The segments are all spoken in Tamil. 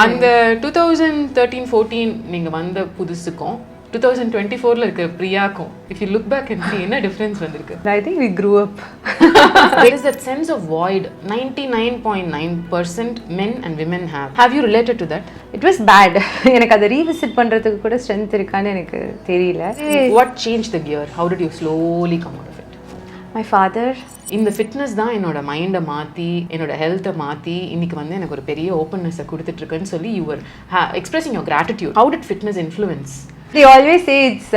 அந்த 2013-14 நீங்க வந்த புதுசுக்கும் 2024ல இருக்க பிரியாக்கும் if you look back and see என்ன டிஃபரன்ஸ் வந்திருக்கு? I think we grew up. There is that sense of void 99.9% men and women have. Have you related to that? It was bad. எனக்கு அதை ரீவிசிட் பண்றதுக்கு கூட ஸ்ட்ரென்த் இருக்கான்னு எனக்கு தெரியல. What changed the gear? How did you slowly come out of it? My father. இந்த ஃபிட்னஸ் தான் என்னோட மைண்டை மாற்றி என்னோட ஹெல்த்தை மாற்றி இன்னைக்கு வந்து எனக்கு ஒரு பெரிய ஓப்பன்னஸை கொடுத்துட்ருக்குன்னு சொல்லி you are expressing your gratitude. How did fitness influence? They always say it's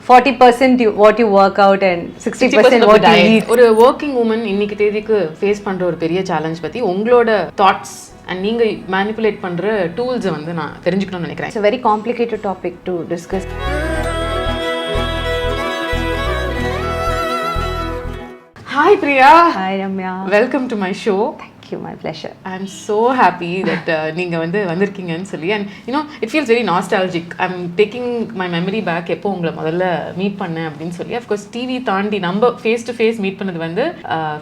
40% what you work out and 60% what you eat. ஒரு working woman இன்னைக்கு தேதிக்கு ஃபேஸ் பண்ற ஒரு பெரிய சேலஞ்ச் பத்தி உங்களோட தாட்ஸ் அண்ட் நீங்க மேனிபுலேட் பண்ற டூல்ஸை வந்து நான் தெரிஞ்சுக்கணும்னு நினைக்கிறேன். It's a very complicated topic to discuss. Hi Priya. Hi Ramya. Welcome to my show. Thank you, my pleasure. I'm so happy that நீங்க வந்து வந்திருக்கீங்கன்னு சொல்லி and you know it feels very nostalgic. I'm taking my memory back எப்போ உங்களை முதல்ல மீட் பண்ணேன் அப்படின்னு சொல்லி. of course டிவி தாண்டி நம்ம ஃபேஸ் டு ஃபேஸ் மீட் பண்ணது வந்து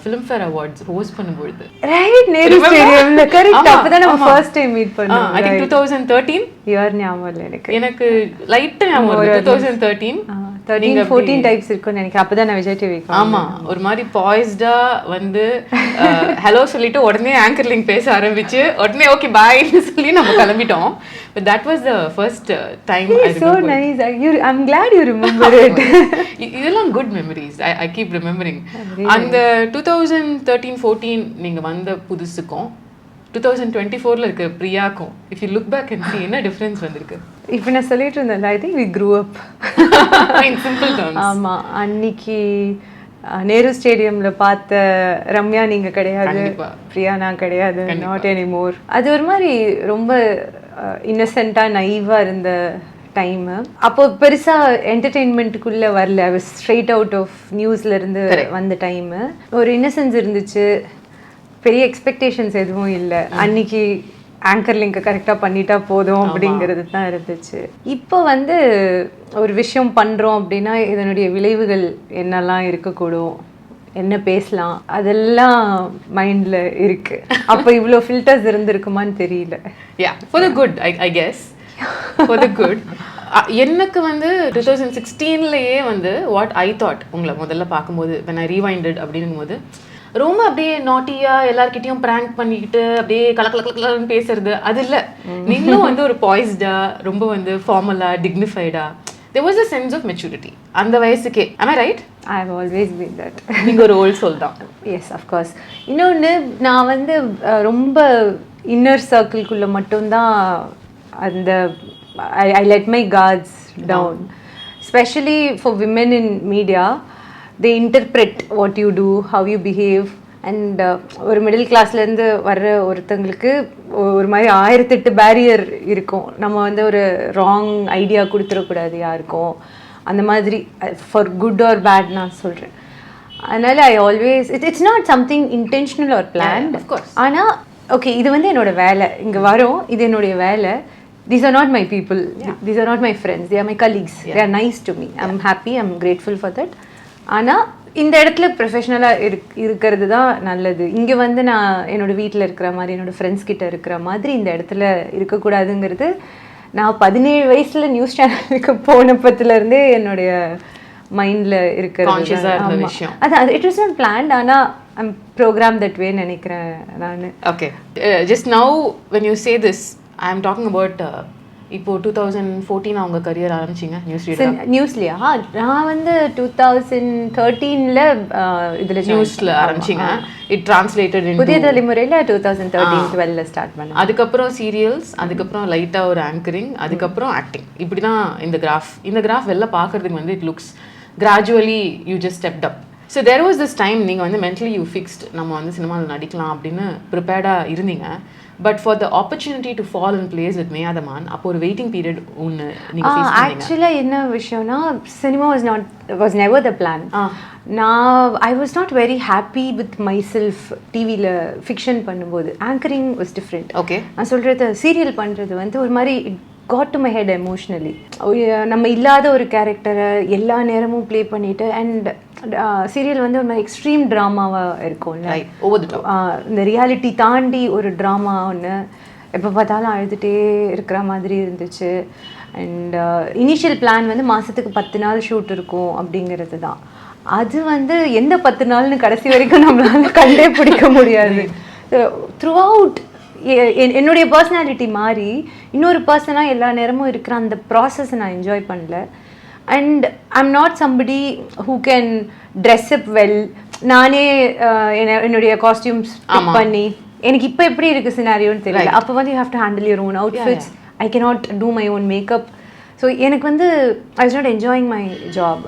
ஃபிலிம்ஃபேர் அவார்ட்ஸ் ஹோஸ்ட் பண்ணும்போது ரைட் நேரு ஸ்டேடியம்ல கரெக்ட் அப்பதான் நம்ம ஃபர்ஸ்ட் டைம் மீட் பண்ணோம். I think 2013 இயர் ஞாபகம் இல்லை எனக்கு லைட்டா ஞாபகம் இருக்கு. 2013 13-14 டைப்ஸ் இருக்குன்னு நினைக்கிறேன். அப்பதான் நான் விஜய் டிவி ஆமா ஒரு மாதிரி பாய்ஸ்டா வந்து ஹலோ சொல்லிட்டு உடனே ஆங்கர் லிங்க் பேச ஆரம்பிச்சு உடனே ஓகே பாய்னு சொல்லி நம்ம கிளம்பிட்டோம். But that was the first time I remember. So nice. I'm glad you remember it. இதெல்லாம் good memories. I keep remembering. அந்த 2013-14 நீங்க வந்த புதுசுக்கும் 2024ல இருக்க பிரியாக்கும் if you look back and see என்ன டிஃபரன்ஸ் வந்திருக்கு? இப்போ நான் சொல்லிட்டு இருந்தேன் I think we grew up. In simple terms. ஆமா அன்னைக்கு நேரு ஸ்டேடியம்ல பார்த்த ரம்யா நீங்க கிடையாது, பிரியா நான் கிடையாது, நாட் எனிமோர். அது ஒரு மாதிரி ரொம்ப இன்னசென்ட்டா நைவா இருந்த டைம். அப்போ பெருசா என்டர்டெயின்மெண்ட்டுக்குள்ள வரல. I was straight out of நியூஸ்ல இருந்து வந்த டைம். ஒரு இன்னசென்ஸ் இருந்துச்சு, பெரிய எக்ஸ்பெக்டேஷன்ஸ் எதுவும் இல்லை. அன்னைக்கு ஆங்கர் லிங்க் கரெக்டாக பண்ணிட்டா போதும் அப்படிங்கிறது தான் இருந்துச்சு. இப்போ வந்து ஒரு விஷயம் பண்ணுறோம் அப்படின்னா இதனுடைய விளைவுகள் என்னெல்லாம் இருக்கக்கூடும், என்ன பேசலாம், அதெல்லாம் மைண்டில் இருக்கு. அப்போ இவ்வளோ ஃபில்டர்ஸ் இருந்திருக்குமான்னு தெரியல. For the good, I guess. For the good. எனக்கு வந்து 2016லயே வந்து வாட் ஐ தாட் உங்களை முதல்ல பார்க்கும்போது when I rewinded அப்படிங்கும்போது ரொம்ப அப்படியே நாட்டியா எல்லார்கிட்டையும் பிராங்க் பண்ணிக்கிட்டு அப்படியே கலக்கலன்னு பேசுறது அது இல்லை. நீங்களும் வந்து ஒரு பாய்ஸ்டா ரொம்ப வந்து ஃபார்மலா டிக்னிஃபைடா there was a sense of maturity அந்த வயசுக்கே. am I right? I have always been that. நீங்க ஒரு ஓல்ட் சோல் தான். Yes of course. இன்னொன்று நான் வந்து ரொம்ப இன்னர் சர்க்கிள்குள்ளே மட்டும்தான் அந்த I let my guards down. Especially for women in media, they interpret what you do, how you behave. And ஒரு மிடில் கிளாஸ்லேருந்து வர்ற ஒருத்தங்களுக்கு ஒரு மாதிரி 1008 பேரியர் இருக்கும். நம்ம வந்து ஒரு ராங் ஐடியா கொடுத்துடக்கூடாது யாருக்கும். அந்த மாதிரி ஃபார் குட் ஆர் பேட் நான் சொல்கிறேன். அதனால் I always it's not something intentional or plan. ஆனால் ஓகே இது வந்து என்னோட வேலை, இங்கே வரோம், இது என்னுடைய வேலை. These are not my people. These are not my friends. They are my colleagues. They are nice to me. I'm happy. I'm grateful for that. ஆனால் இந்த இடத்துல ப்ரொஃபஷ்னலாக இருக்கிறது தான் நல்லது. இங்கே வந்து நான் என்னோட வீட்டில் இருக்கிற மாதிரி என்னோட ஃப்ரெண்ட்ஸ் கிட்ட இருக்கிற மாதிரி இந்த இடத்துல இருக்கக்கூடாதுங்கிறது நான் 17 வயசில் நியூஸ் சேனலுக்கு போனப்பத்துலேருந்தே என்னுடைய மைண்டில் இருக்கிறது. அதான் இட் வாஸ் நாட் பிளான்ட். ஆனால் ஐம் ப்ரோக்ராம் தட் வே நினைக்கிறேன் நான். Okay just now when you say this I am talking about இப்போ 2014 அவங்க கரியர் ஆரம்பிச்சிங்க நியூஸ்லையா? நான் வந்து 2013ல இதில் நியூஸில் ஆரம்பிச்சிங்க. இட் டிரான்ஸ்லேட்டட் இன் புதிய தலைமுறையில் 2013-12ல ஸ்டார்ட் பண்ணேன். அதுக்கப்புறம் சீரியல்ஸ், அதுக்கப்புறம் லைட்டாக ஒரு ஆங்கரிங், அதுக்கப்புறம் ஆக்டிங். இப்படி தான் இந்த கிராஃப் வெளில பார்க்குறதுக்கு வந்து it looks gradually you just stepped up. So there was this time நீங்கள் வந்து மென்டலி யூ ஃபிக்ஸ்ட் நம்ம வந்து சினிமாவில் நடிக்கலாம் அப்படின்னு ப்ரிப்பேர்டாக இருந்தீங்க. But for the opportunity to fall in place with Meyaadha Maan அப்போ ஒரு வெயிட்டிங் பீரியட் ஒன்று நீங்கள் ஆக்சுவலாக என்ன விஷயம்னா cinema was never the plan. நான் I was not very happy with myself. டிவியில் ஃபிக்ஷன் பண்ணும்போது ஆங்கரிங் வாஸ் டிஃப்ரெண்ட். ஓகே நான் சொல்கிறது சீரியல் பண்ணுறது வந்து ஒரு மாதிரி got to my head emotionally. நம்ம இல்லாத ஒரு கேரக்டரை எல்லா நேரமும் ப்ளே பண்ணிட்டு அண்ட் சீரியல் வந்து ஒரு மாதிரி எக்ஸ்ட்ரீம் ட்ராமாவாக இருக்கும்ல. இந்த ரியாலிட்டி தாண்டி ஒரு ட்ராமா ஒன்று எப்போ பார்த்தாலும் அழுதுகிட்டே இருக்கிற மாதிரி இருந்துச்சு. அண்ட் இனிஷியல் பிளான் வந்து மாதத்துக்கு 10 நாள் ஷூட் இருக்கும் அப்படிங்கிறது தான். அது வந்து எந்த 10 நாள்னு கடைசி வரைக்கும் நம்மளால கண்டே பிடிக்க முடியாது. த்ரூ அவுட் என்னுடைய பர்சனாலிட்டி மாறி இன்னொரு பர்சனாக எல்லா நேரமும் இருக்கிற அந்த ப்ராசஸை நான் என்ஜாய் பண்ணல. And I'm not somebody who can dress up well. நானே என்னுடைய காஸ்டியூம்ஸ் பண்ணி எனக்கு இப்போ எப்படி இருக்குது சினாரியோன்னு தெரியல. அப்போ வந்து you have to handle your own outfits. I cannot do my own makeup. So எனக்கு வந்து I was not enjoying my job.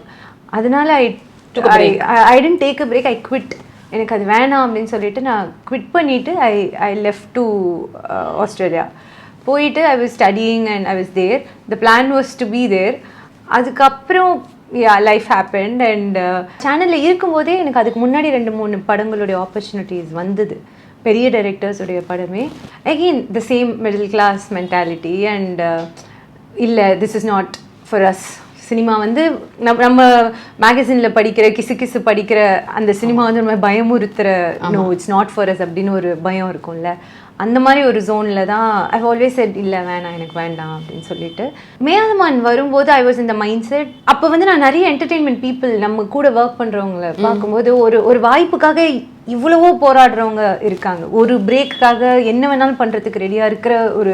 அதனால I didn't take a break. I quit. எனக்கு அது வேணாம் அப்படின்னு சொல்லிட்டு நான் quit பண்ணிவிட்டு I left to Australia. போயிட்டு I was studying and I was there. The plan was to be there. அதுக்கப்புறம் life happened and சேனலில் இருக்கும்போதே எனக்கு அதுக்கு முன்னாடி 2-3 படங்களுடைய ஆப்பர்ச்சுனிட்டிஸ் வந்தது. பெரிய டைரக்டர்ஸுடைய படமே. Again the same middle class mentality and இல்லை this is not for us. Cinema வந்து நம்ம மேகசினில் படிக்கிற கிசு படிக்கிற அந்த சினிமா வந்து நம்ம பயமுறுத்துகிற no it's not for us அப்படின்னு ஒரு பயம் இருக்கும்ல. அந்த மாதிரி ஒரு ஜோனில் தான் ஐ ஆல்வேஸ் செட் இல்லை வேணாம் எனக்கு வேண்டாம் அப்படின்னு சொல்லிட்டு. மேயாதமான் வரும்போது ஐ வாஸ் இந்த மைண்ட் செட். அப்போ வந்து நான் நிறைய என்டர்டெயின்மெண்ட் பீப்புள் நம்ம கூட ஒர்க் பண்ணுறவங்கள பார்க்கும்போது ஒரு வாய்ப்புக்காக இவ்வளவோ போராடுறவங்க இருக்காங்க. ஒரு பிரேக்குக்காக என்ன வேணாலும் பண்ணுறதுக்கு ரெடியாக இருக்கிற ஒரு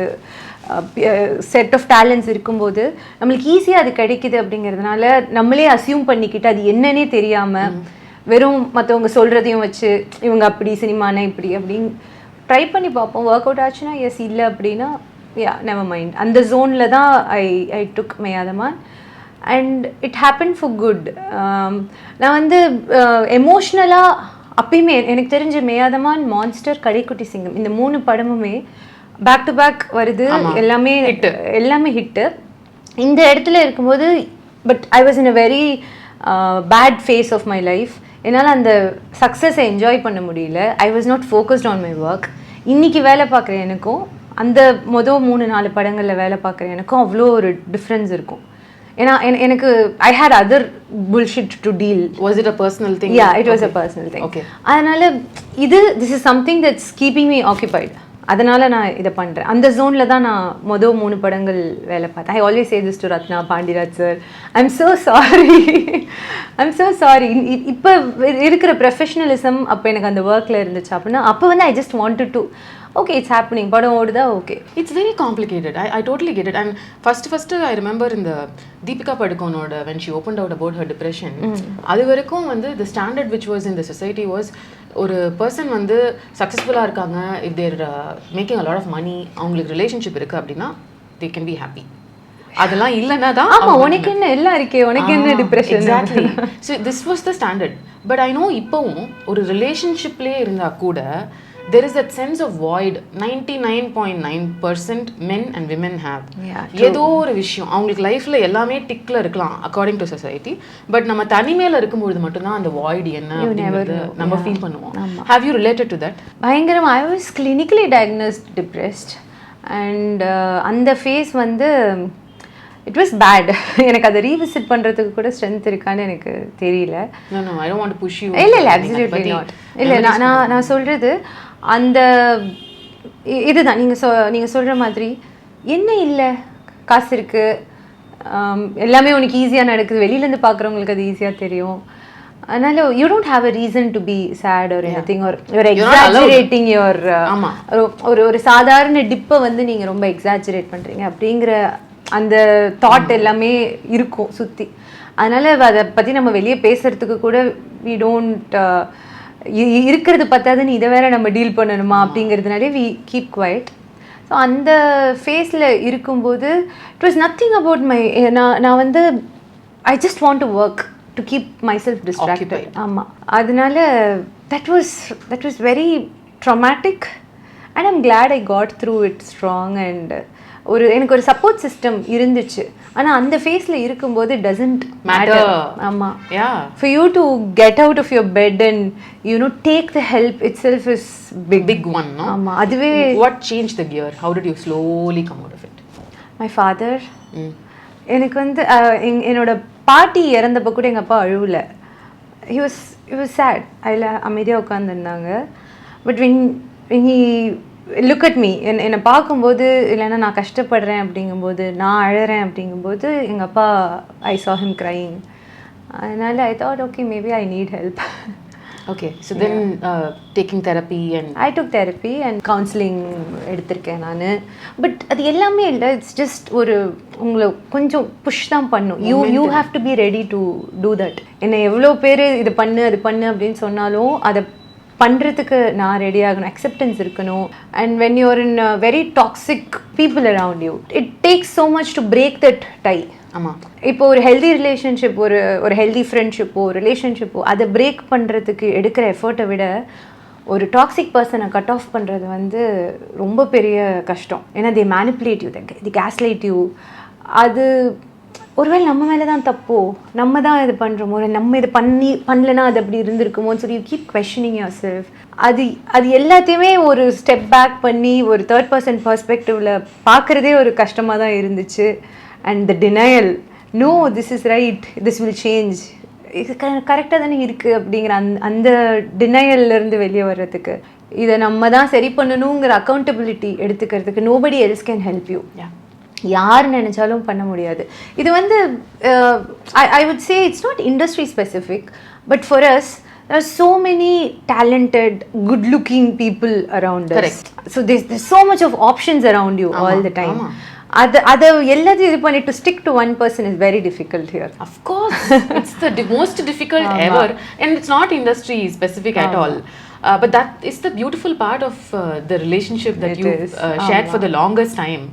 செட் ஆஃப் டேலண்ட்ஸ் இருக்கும்போது நம்மளுக்கு ஈஸியாக அது கிடைக்குது அப்படிங்கிறதுனால நம்மளே அசியூம் பண்ணிக்கிட்டு அது என்னன்னே தெரியாமல் வெறும் மற்றவங்க சொல்கிறதையும் வச்சு இவங்க அப்படி சினிமானா இப்படி அப்படின்னு ட்ரை பண்ணி பார்ப்போம். ஒர்க் அவுட் ஆச்சுன்னா எஸ், இல்லை அப்படின்னா நெவர் மைண்ட். அந்த ஜோனில் தான் I took Meyaadha Maan and it happen for good. நான் வந்து எமோஷ்னலாக அப்பயுமே எனக்கு தெரிஞ்ச மேயாதமான், மான்ஸ்டர், கடைக்குட்டி சிங்கம் இந்த 3 படமுமே பேக் டு பேக் வருது. எல்லாமே ஹிட்டு. இந்த இடத்துல இருக்கும்போது but I was in a very bad phase of my life. என்னால் அந்த சக்ஸஸை என்ஜாய் பண்ண முடியல. I was not focused on my work. இன்றைக்கி வேலை பார்க்குற எனக்கும் அந்த 3-4 படங்களில் வேலை பார்க்குற எனக்கும் அவ்வளோ ஒரு டிஃப்ரென்ஸ் இருக்கும். ஏன்னா எனக்கு I hate other bullshit to deal. Was it a personal thing? Yeah, it was a personal thing. Okay, அதனால் this is something that's keeping me occupied. அதனால் நான் இதை பண்ணுறேன். அந்த ஜோனில் தான் நான் 3 படங்கள் வேலை பார்த்தேன். I always say this to Ratna, Pandiraj sir, I'm so sorry. இப்போ இருக்கிற ப்ரொஃபஷனலிசம் அப்போ எனக்கு அந்த ஒர்க்கில் இருந்துச்சு அப்படின்னா அப்போ வந்து I just wanted to okay it's happening, படம் ஓடுதா, okay. It's very complicated. I totally get it. And first I remember இந்த Deepika படுகோனோட when she opened out about her depression, அது வரைக்கும் வந்து the standard which was in the society was ஒரு பர்சன் வந்து சக்ஸஸ்ஃபுல்லாக இருக்காங்க, if they're making a lot of money, அவங்களுக்கு ரிலேஷன்ஷிப் இருக்குது அப்படின்னா they can be happy. அதெல்லாம் இல்லைன்னா தான் ஆமாம் உனக்கு என்ன எல்லாம் இருக்கே, உனக்கு என்ன depression. Exactly. So this was the standard. But I know இப்போவும் ஒரு ரிலேஷன்ஷிப்லேயே இருந்தால் கூட there is that sense of void 99.9% men and women have. ஏதோ ஒரு விஷயம் அவங்களுக்கு லைஃப்பில் எல்லாமே டிக்கில் இருக்கலாம் அக்கார்டிங் டு சொசைட்டி. பட் நம்ம தனிமையில் இருக்கும்பொழுது மட்டும்தான் அந்த வாய்டு என்ன அப்படிங்கிறது நம்ம ஃபீல் பண்ணுவோம். Have you related to that? பயங்கரம். I was clinically diagnosed depressed and அந்த ஃபேஸ் வந்து இட் வாஸ் பேட். எனக்கு அதை ரீவிசிட் பண்ணுறதுக்கு கூட ஸ்ட்ரென்த் இருக்கான்னு எனக்கு தெரியல. இல்லை அப்சல்யூட்லி நாட். இல்லை நான் சொல்கிறது அந்த இதுதான் நீங்கள் சொல்கிற மாதிரி என்ன இல்லை, காசு இருக்குது, எல்லாமே உனக்கு ஈஸியாக நடக்குது, வெளியிலேருந்து பார்க்குறவங்களுக்கு அது ஈஸியாக தெரியும். அதனால you don't have a reason to be sad or anything or you're exaggerating your ஒரு சாதாரண டிப்பை வந்து நீங்கள் ரொம்ப எக்ஸாஜரேட் பண்ணுறீங்க அப்படிங்கிற அந்த தாட் எல்லாமே இருக்கும் சுற்றி. அதனால் அதை பற்றி நம்ம வெளியே பேசுகிறதுக்கு கூட வி டோன்ட் இருக்கிறது பத்தாதுன்னு இதை வேற நம்ம டீல் பண்ணணுமா அப்படிங்கிறதுனாலே வி கீப் குவைட். ஸோ அந்த ஃபேஸில் இருக்கும்போது it was nothing about my நான் வந்து I just want to work to keep my self distracted. ஆமாம், அதனால that was very traumatic and I'm glad I got through it strong. And எனக்கு ஒரு சப்போர்ட் சிஸ்டம் இருந்துச்சு. ஆனால் அந்த ஃபேஸில் இருக்கும்போது டசன்ட் மேட்டர். ஆமாம், for you to get out of your bed and take the help it self is big one. ஆமாம், அதுவே. What change the gear? How did you slowly come out of it? My father. எனக்கு வந்து என்னோட பாட்டி இறந்தப்போ கூட எங்கள் அப்பா அழுவல. he was sad. அதில் அமைதியாக உட்காந்துருந்தாங்க. But when he look at me என்னை பார்க்கும்போது இல்லைன்னா நான் கஷ்டப்படுறேன் அப்படிங்கும்போது நான் அழறேன் அப்படிங்கும்போது எங்கள் அப்பா ஐ saw him crying. அதனால I thought okay maybe I need help. Okay, so then taking therapy and I took therapy and counseling எடுத்திருக்கேன் நான். பட் அது எல்லாமே இல்லை, இட்ஸ் ஜஸ்ட் ஒரு உங்களை கொஞ்சம் புஷ் தான் பண்ணும். You have to be ready to do that. என்னை எவ்வளோ பேர் இது பண்ணு அது பண்ணு அப்படின்னு சொன்னாலும் அதை பண்ணுறதுக்கு நான் ரெடி ஆகணும், அக்செப்டன்ஸ் இருக்கணும். And when you're in very toxic people around you it takes so much to break that tie. ஆமாம், இப்போ ஒரு ஹெல்தி ரிலேஷன்ஷிப், ஒரு ஹெல்தி ஃப்ரெண்ட்ஷிப்போ ரிலேஷன்ஷிப்போ அதை பிரேக் பண்ணுறதுக்கு எடுக்கிற எஃபர்ட்டை விட ஒரு டாக்ஸிக் பர்சனை கட் ஆஃப் பண்ணுறது வந்து ரொம்ப பெரிய கஷ்டம். ஏன்னா they manipulate you, they gaslight you. அது ஒருவேளை நம்ம மேலே தான் தப்போ, நம்ம தான் இது பண்ணுறோமோ, நம்ம இது பண்ணலன்னா அது அப்படி இருந்திருக்குமோன்னு சொல்லி you keep questioning your self. அது எல்லாத்தையுமே ஒரு ஸ்டெப் பேக் பண்ணி ஒரு தேர்ட் பர்சன் பர்ஸ்பெக்டிவில் பார்க்குறதே ஒரு கஷ்டமாக தான் இருந்துச்சு. And the denial, no this is right, this will change, இது கரெக்டாக தானே இருக்குது அப்படிங்கிற அந்த டினையல்லேருந்து வெளியே வர்றதுக்கு இதை நம்ம தான் சரி பண்ணணுங்கிற அக்கௌண்டபிலிட்டி எடுத்துக்கிறதுக்கு nobody else can help you. யார் நினச்சாலும் பண்ண முடியாது. இது வந்து I would say it's not industry specific, but for us there are so many talented, good looking people around us. Correct. So there's so much of options around you all the time. அதை எல்லாத்தையும் இது பண்ணி to stick to one person is very difficult here. Of course, it's the most difficult ever, and it's not industry specific at all. But that is the beautiful part of the relationship that you shared for the longest time.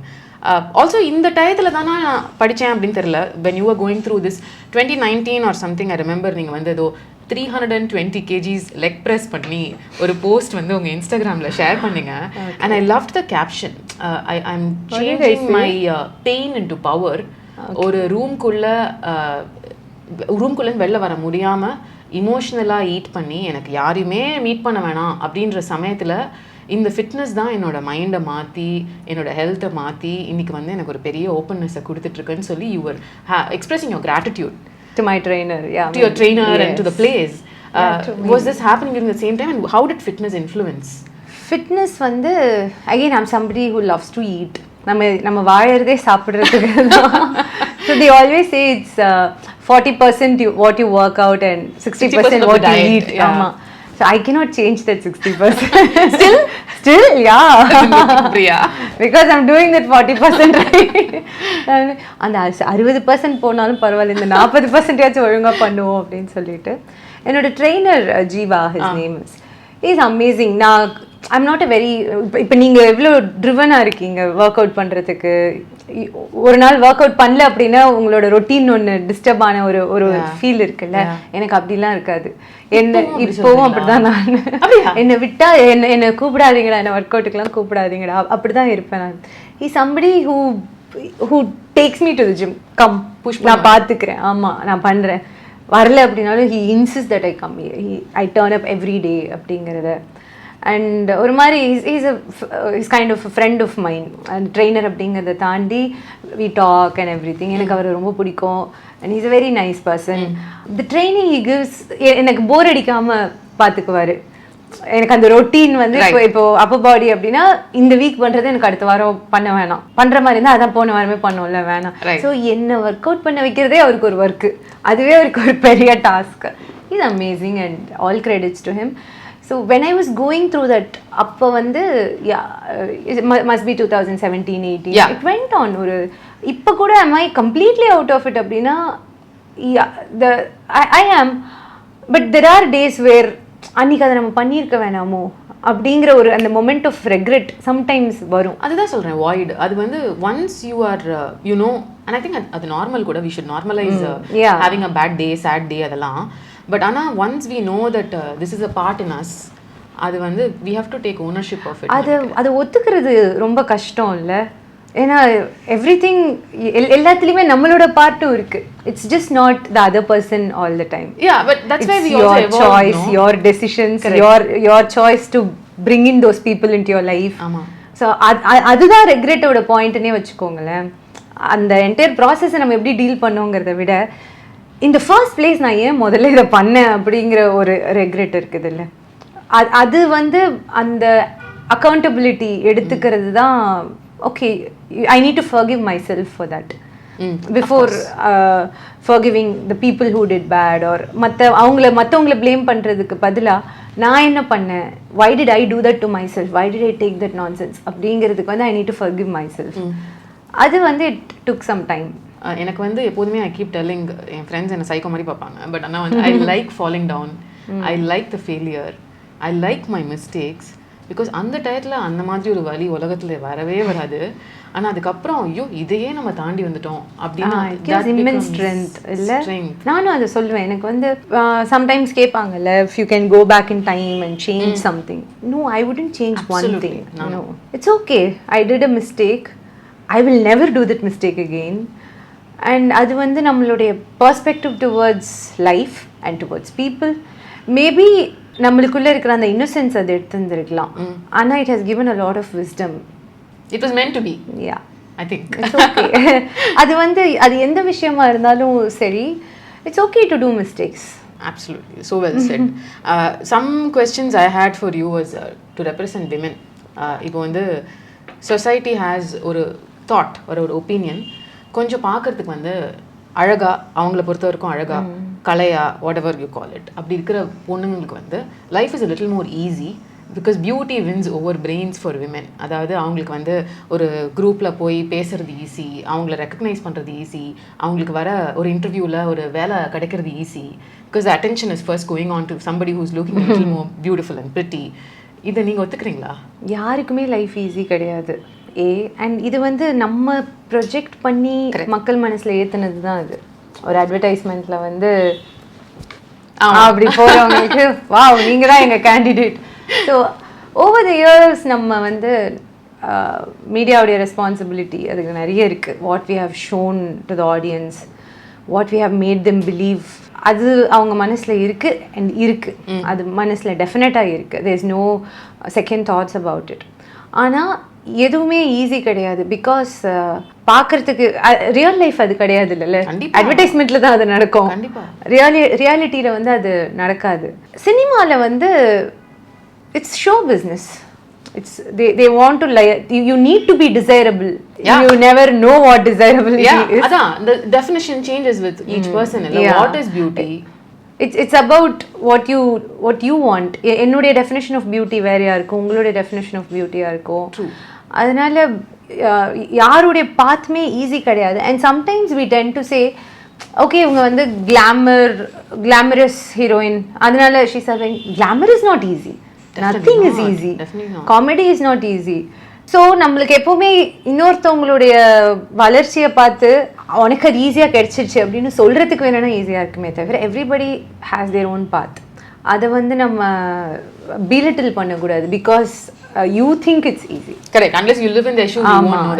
Also இந்த டயத்தில் தானே நான் படித்தேன் அப்படின்னு தெரியல. when you were going through this 2019 or something, I remember நீங்கள் வந்து ஏதோ 320 kgs leg press பண்ணி ஒரு போஸ்ட் வந்து உங்கள் இன்ஸ்டாகிராமில் ஷேர் பண்ணீங்க. And I loved the caption, I'm changing my pain into power. ஒரு ரூம்குள்ளே வெளில வர முடியாமல் இமோஷ்னலாக ஈட் பண்ணி எனக்கு யாரையுமே மீட் பண்ண வேணாம் அப்படின்ற சமயத்தில் இந்த ஃபிட்னஸ் தான் என்னோட மைண்டை மாற்றி என்னோட ஹெல்த்தை மாற்றி இன்றைக்கி வந்து எனக்கு ஒரு பெரிய ஓப்பன்னஸை கொடுத்துட்ருக்குன்னு சொல்லி you were expressing your gratitude to my trainer, to your trainer, yes. And to the place. Was this happening during the same time, and how did fitness influence? Fitness வந்து again I'm somebody who loves to eat. நம்ம வாழறதே சாப்பிடுறதுக்கு தான். So they always say it's 40% what you work out and 60% what you eat. ஆமா. So I cannot change that 60%. Still, yeah. Priya. Because I'm doing that 40% right. அந்த 60% போனாலும் பரவாயில்ல, இந்த 40% ஆச்சும் ஒழுங்காக பண்ணுவோம் அப்படின்னு சொல்லிட்டு என்னோட trainer Jeeva, his name is amazing. I'm not a very, இப்போ நீங்கள் எவ்வளோ ட்ரிவனாக இருக்கீங்க ஒர்க் அவுட் பண்ணுறதுக்கு. ஒரு நாள் ஒர்க் அவுட் பண்ணல அப்படின்னா உங்களோட ரொட்டீன் ஒன்று டிஸ்டர்ப் ஆன ஒரு ஃபீல் இருக்குல்ல. எனக்கு அப்படிலாம் இருக்காது. இப்போவும் அப்படிதான் நான். என்னை விட்டா என்னை கூப்பிடாதீங்கடா, என்னை ஒர்க் அவுட்டுக்கெல்லாம் கூப்பிடாதீங்கடா, அப்படிதான் இருப்பேன் நான். somebody who takes me to the gym. Come push, நான் பார்த்துக்கிறேன், ஆமாம் நான் பண்ணுறேன், வரல அப்படின்னாலும் he insists that I come, I turn up every day அப்படிங்கிறத. அண்ட் ஒரு மாதிரி is kind of friend of mind. And trainer அப்படிங்கிறத தாண்டி we talk and everything. எனக்கு அவர் ரொம்ப பிடிக்கும். And is a very nice person. The training he gives எனக்கு போர் அடிக்காமல் பார்த்துக்குவார். எனக்கு அந்த ரொட்டீன் வந்து இப்போ அப்பர் பாடி அப்படின்னா இந்த வீக் பண்ணுறது எனக்கு அடுத்த வாரம் பண்ண வேணாம், பண்ணுற மாதிரி இருந்தால் அதான் போன வாரமே பண்ணோம்ல, வேணாம். ஸோ என்ன ஒர்க் அவுட் பண்ண வைக்கிறதே அவருக்கு ஒரு ஒர்க்கு, அதுவே அவருக்கு ஒரு பெரிய task. Is amazing and all credits to him. So when I was going through that, அப்போ வந்து it must be 2017-18, it went on. ஒரு இப்போ கூட am I completely out of it அப்படின்னா I am, but there are days where அன்னைக்கு அதை நம்ம பண்ணியிருக்க வேணாமோ அப்படிங்கிற ஒரு அந்த மொமெண்ட் ஆஃப் ரெக்ரெட் சம்டைம்ஸ் வரும். அதுதான் சொல்கிறேன், வாய்டு. அது வந்து once you are you know, and I think அது நார்மல் கூட. We should normalise having a bad day, sad day, அதெல்லாம். பட் ஆனால் once we know that this is a part in us, அது வந்து we have to take ownership of it. அதை ஒத்துக்கிறது ரொம்ப கஷ்டம் இல்லை. ஏன்னா எவ்ரிதிங் எல்லாத்துலேயுமே நம்மளோட பார்ட்டும் இருக்கு. It's just not the other person all the time. Yeah, but that's why we also your evolve, choice, no? Your decisions, your choice to bring in those people into your life. ஆமா. ஸோ அதுதான் ரெக்ரெட்டோட பாயிண்ட்னே வச்சுக்கோங்களேன். அந்த என்டையர் ப்ராசஸை நம்ம எப்படி டீல் பண்ணோங்கிறத விட இந்த ஃபர்ஸ்ட் பிளேஸ் நான் ஏன் முதல்ல இதை பண்ணேன் அப்படிங்கிற ஒரு ரெக்ரெட் இருக்குது இல்லை. அது வந்து அந்த அக்கௌண்டபிலிட்டி எடுத்துக்கிறது தான் okay I need to forgive myself for that before forgiving the people who did bad or மற்றவங்கள ப்ளேம் பண்ணுறதுக்கு பதிலாக நான் என்ன பண்ணேன், why did I do that to myself, why did I take that nonsense அப்படிங்கிறதுக்கு வந்து I need to forgive myself. அது வந்து இட் டுக் சம் டைம். எனக்கு வந்து எப்போதுமே ஐ கீப் டெல்லிங், என் ஃப்ரெண்ட்ஸ் என்னை சைக்கோ மாதிரி பார்ப்பாங்க, பட் ஆனால் வந்து I like falling down, I like the failure, I like my mistakes. Because அந்த டயத்தில் அந்த மாதிரி ஒரு வலி உலகத்தில் வரவே வராது. ஆனால் அதுக்கப்புறம் ஐயோ இதையே நம்ம தாண்டி வந்துட்டோம் அப்படின்னு ஸ்ட்ரென்த் இல்லை. நானும் அதை சொல்லுவேன். எனக்கு வந்து சம்டைம்ஸ் கேட்பாங்கல்ல, if you can go back in time and change something. No, I wouldn't change one thing. No, it's okay, I did a mistake, I will never do that mistake again. And அது வந்து நம்மளுடைய perspective towards life and towards people, maybe நம்மளுக்குள்ளே இருக்கிற அந்த இன்னசென்ஸ் அதை எடுத்துருந்துருக்கலாம். ஆனால் it has given a lot of wisdom. It was meant to be. Yeah, I think. It's okay. அது எந்த விஷயமா இருந்தாலும் சரி, it's okay to do mistakes. Absolutely. So well said. Some questions I had for you was to represent women. இப்போ வந்து society has ஒரு thought ஒரு opinion, கொஞ்சம் பார்க்கறதுக்கு வந்து அழகா, அவங்கள பொறுத்த வரைக்கும் அழகா, கலையா, whatever you call it, அப்படி இருக்கிற பொண்ணுங்களுக்கு வந்து life is a little more easy because beauty wins over brains for women. அதாவது அவங்களுக்கு வந்து ஒரு குரூப்பில் போய் பேசுறது ஈஸி, அவங்கள ரெக்கக்னைஸ் பண்ணுறது ஈஸி, அவங்களுக்கு வர ஒரு இன்டர்வியூவில் ஒரு வேலை கிடைக்கிறது easy, because the attention is first going on to somebody whose looking a little more beautiful and pretty. இதை நீங்கள் ஒத்துக்கிறீங்களா? யாருக்குமே லைஃப் ஈஸி கிடையாது. அண்ட் இது வந்து நம்ம ப்ரொஜெக்ட் பண்ணி மக்கள் மனசில் ஏற்றுனது தான். அது ஒரு அட்வர்டைஸ்மெண்ட்டில் வந்து அப்படி போகிறவங்களுக்கு வா நீங்கள் தான் எங்கள் candidate. So over the years நம்ம வந்து மீடியாவுடைய ரெஸ்பான்சிபிலிட்டி அதுக்கு நிறைய இருக்குது. What we have shown to the audience, what we have made them believe, அது அவங்க மனசில் இருக்குது அண்ட் இருக்குது, அது மனசில் டெஃபினட்டாக இருக்குது. There is no second thoughts about it. ஆனால் எதுவுமே ஈஸி கிடையாது. பிகாஸ் பார்க்கறதுக்கு ரியல் லைஃப் அது கிடையாது இல்லைல்ல. அட்வர்டைஸ்மெண்ட்ல தான் அது நடக்கும். ரியாலிட்டியில் வந்து அது நடக்காது. சினிமாவில் வந்து it's show business. It's they want to lie. You need to be desirable. Yeah. You never know what desirability is. The definition changes with each person. Yeah. What is beauty? It's about what you want. என்னோட definition of beauty வேறையா இருக்கும், உங்களோட definition of beauty-ஆ இருக்கும். அதனால யாருடைய பாத்மே ஈஸி கிடையாது. And sometimes we tend to say okay, இவங்க வந்து glamorous heroine, அதனால she's saying glamour is not easy. Nothing is easy. Comedy is not easy. So நம்மளுக்கு எப்போவுமே இன்னொருத்தவங்களுடைய வளர்ச்சியை பார்த்து உனக்கு அது ஈஸியாக கிடைச்சிருச்சு அப்படின்னு சொல்கிறதுக்கு வேணும்னா ஈஸியாக இருக்குமே தவிர everybody has their own path. அதை வந்து நம்ம பீலிட்டில் பண்ணக்கூடாது because you think it's easy. Correct. Unless you live in the issue. ஆமாம்,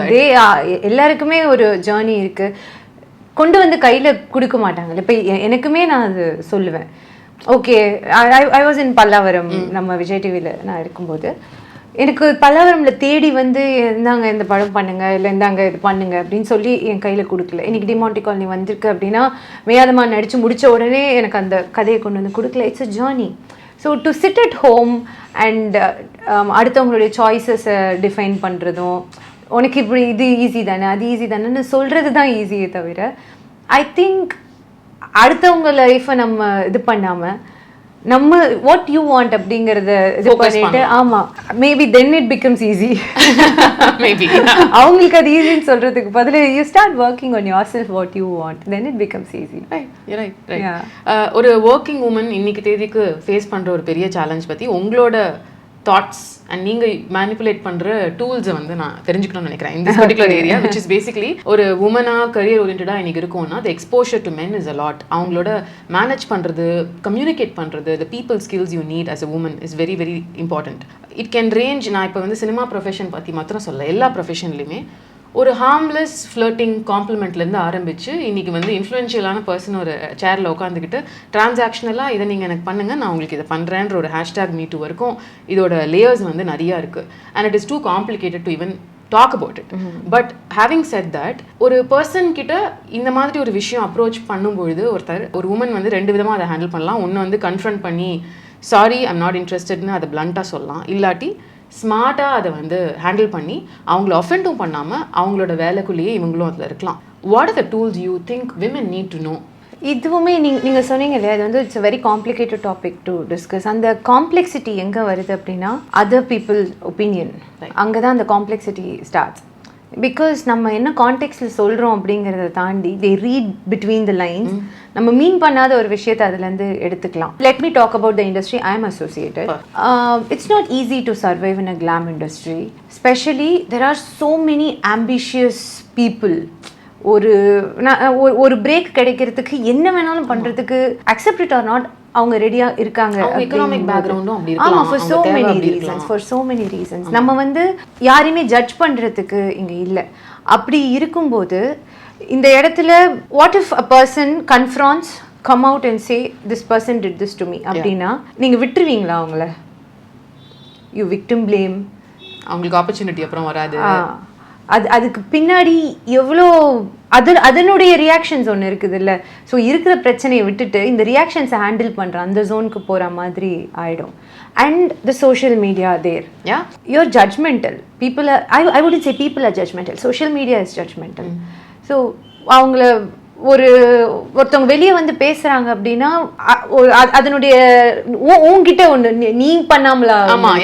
எல்லாருக்குமே ஒரு ஜேர்னி இருக்குது. கொண்டு வந்து கையில் கொடுக்க மாட்டாங்க. இப்போ எனக்குமே நான் அது சொல்லுவேன். ஓகே, ஐ வாஸ் இன் பல்லாவரம், நம்ம விஜய் டிவியில் நான் இருக்கும்போது எனக்கு பல்லாவரமில் தேடி வந்து இந்தாங்க இந்த படம் பண்ணுங்க, இல்லை இந்தாங்க இது பண்ணுங்க அப்படின்னு சொல்லி என் கையில் கொடுக்கல. இன்றைக்கி டிமாண்டி காலனி வந்திருக்கு அப்படின்னா மேயாதமா நடித்து முடித்த உடனே எனக்கு அந்த கதையை கொண்டு வந்து கொடுக்கல. It's a journey. So to sit at home and அடுத்தவங்களுடைய சாய்ஸஸை டிஃபைன் பண்ணுறதும், உனக்கு இப்படி இது ஈஸி தானே அது ஈஸி தானேன்னு சொல்கிறது தான் ஈஸியே தவிர ஐ திங்க் அடுத்தவங்க லைஃப்பை நம்ம இது பண்ணாமல் நம்ம வாட் யூ வாண்ட் அப்படிங்கிறத இது பண்ணிட்டு, ஆமாம், maybe then it becomes easy. Maybe அவங்களுக்கு அது ஈஸின்னு சொல்கிறதுக்கு பதில் you start working on your self what you want, then it becomes easy. ஒரு ஒர்க்கிங் உமன் இன்னைக்கு தேதிக்கு ஃபேஸ் பண்ணுற ஒரு பெரிய சேலஞ்ச் பற்றி உங்களோட தாட்ஸ் அண்ட் நீங்கள் மேனிப்புலேட் பண்ணுற டூல்ஸை வந்து நான் தெரிஞ்சுக்கணும்னு நினைக்கிறேன் இந்த particular area, which is basically ஒரு உமனாக கரியர் ஓரியன்டாக இன்னைக்கு இருக்கும்னா the exposure to men is a lot. அவங்களோட மேனேஜ் பண்ணுறது, கம்யூனிகேட் பண்ணுறது, the people skills you need as a woman is very very important. It can range. நான் இப்போ வந்து சினிமா ப்ரொஃபஷன் பற்றி மாத்திரம் சொல்ல, எல்லா ப்ரொஃபஷன்லையுமே ஒரு ஹார்ம்லெஸ் ஃப்ளர்ட்டிங் காம்ப்ளிமெண்ட்லேருந்து ஆரம்பித்து இன்றைக்கி வந்து இன்ஃப்ளூயன்ஷியலான பர்சன் ஒரு சேரில் உட்காந்துக்கிட்டு டிரான்சாக்ஷனலாக இதை நீங்கள் எனக்கு பண்ணுங்கள், நான் உங்களுக்கு இதை பண்ணுறேன்ற ஒரு ஹேஷ்டேக் மீட்டு வரைக்கும் இதோட லேயர்ஸ் வந்து நிறையா இருக்குது. And it is too complicated to even talk about it. But having said that, ஒரு பர்சன் கிட்ட இந்த மாதிரி ஒரு விஷயம் அப்ரோச் பண்ணும்பொழுது ஒரு உமன் வந்து ரெண்டு விதமாக அதை ஹேண்டில் பண்ணலாம். ஒன்று வந்து கன்ஃபரண்ட் பண்ணி சாரி ஐம் நாட் இன்ட்ரெஸ்டட்னு அதை பிளண்ட்டாக சொல்லலாம். இல்லாட்டி ஸ்மார்ட்டாக அதை வந்து ஹேண்டில் பண்ணி அவங்கள அஃபெண்டும் பண்ணாமல் அவங்களோட வேலைக்குள்ளேயே இவங்களும் அதில் இருக்கலாம். What are the tools you think women need to know? இதுவுமே நீங்கள் சொன்னீங்க இல்லையா, அது வந்து it's very complicated topic to discuss. அந்த காம்ப்ளெக்சிட்டி எங்கே வருது அப்படின்னா அதர் பீப்புள் ஒப்பீனியன், அங்கே தான் அந்த காம்ப்ளெக்சிட்டி ஸ்டார்ட்ஸ். பிகாஸ் நம்ம என்ன கான்டெக்ட்ல சொல்கிறோம் அப்படிங்கிறத தாண்டி they read between the lines. நம்ம மீன் பண்ணாத ஒரு விஷயத்தை அதுலேருந்து எடுத்துக்கலாம். Let me talk about the industry I am associated. It's not easy to survive in a glam industry. Especially there are so many ambitious people. ஒரு பிரேக் கிடைக்கிறதுக்கு என்ன வேணாலும் பண்ணுறதுக்கு அக்செப்ட் இட் ஆர் நாட் அவங்க ரெடியா இருக்காங்க. எகனாமிக் பேக்ரவுண்டும் அப்படி இருக்கலாம். ஆமா, for so many reasons நம்ம வந்து யாரையுமே ஜட்ஜ் பண்றதுக்கு இங்க இல்ல. அப்படி இருக்கும்போது இந்த இடத்துல what if a person confronts, come out and say this person did this to me அப்படின்னா நீங்க விட்டுருவீங்களா அவங்கள? you victim blame. அவங்களுக்கு ஆப்பர்ச்சுனிட்டி அப்புறம் வராது. அதுக்கு பின்னாடி எவ்வளோ அதனுடைய ரியாக்ஷன்ஸ் ஒன்று இருக்குது இல்லை. ஸோ இருக்கிற பிரச்சனையை விட்டுட்டு இந்த ரியாக்ஷன்ஸை ஹேண்டில் பண்ணுற அந்த ஜோனுக்கு போகிற மாதிரி ஆகிடும். And the social media there you're judgmental. People I would say people are judgmental. Social media is judgmental. So அவங்கள ஒருத்தவங்க வெளியே வந்து பேசுறாங்க அப்படின்னா அதனுடைய உன்கிட்ட ஒண்ணு நீ பண்ணாமலா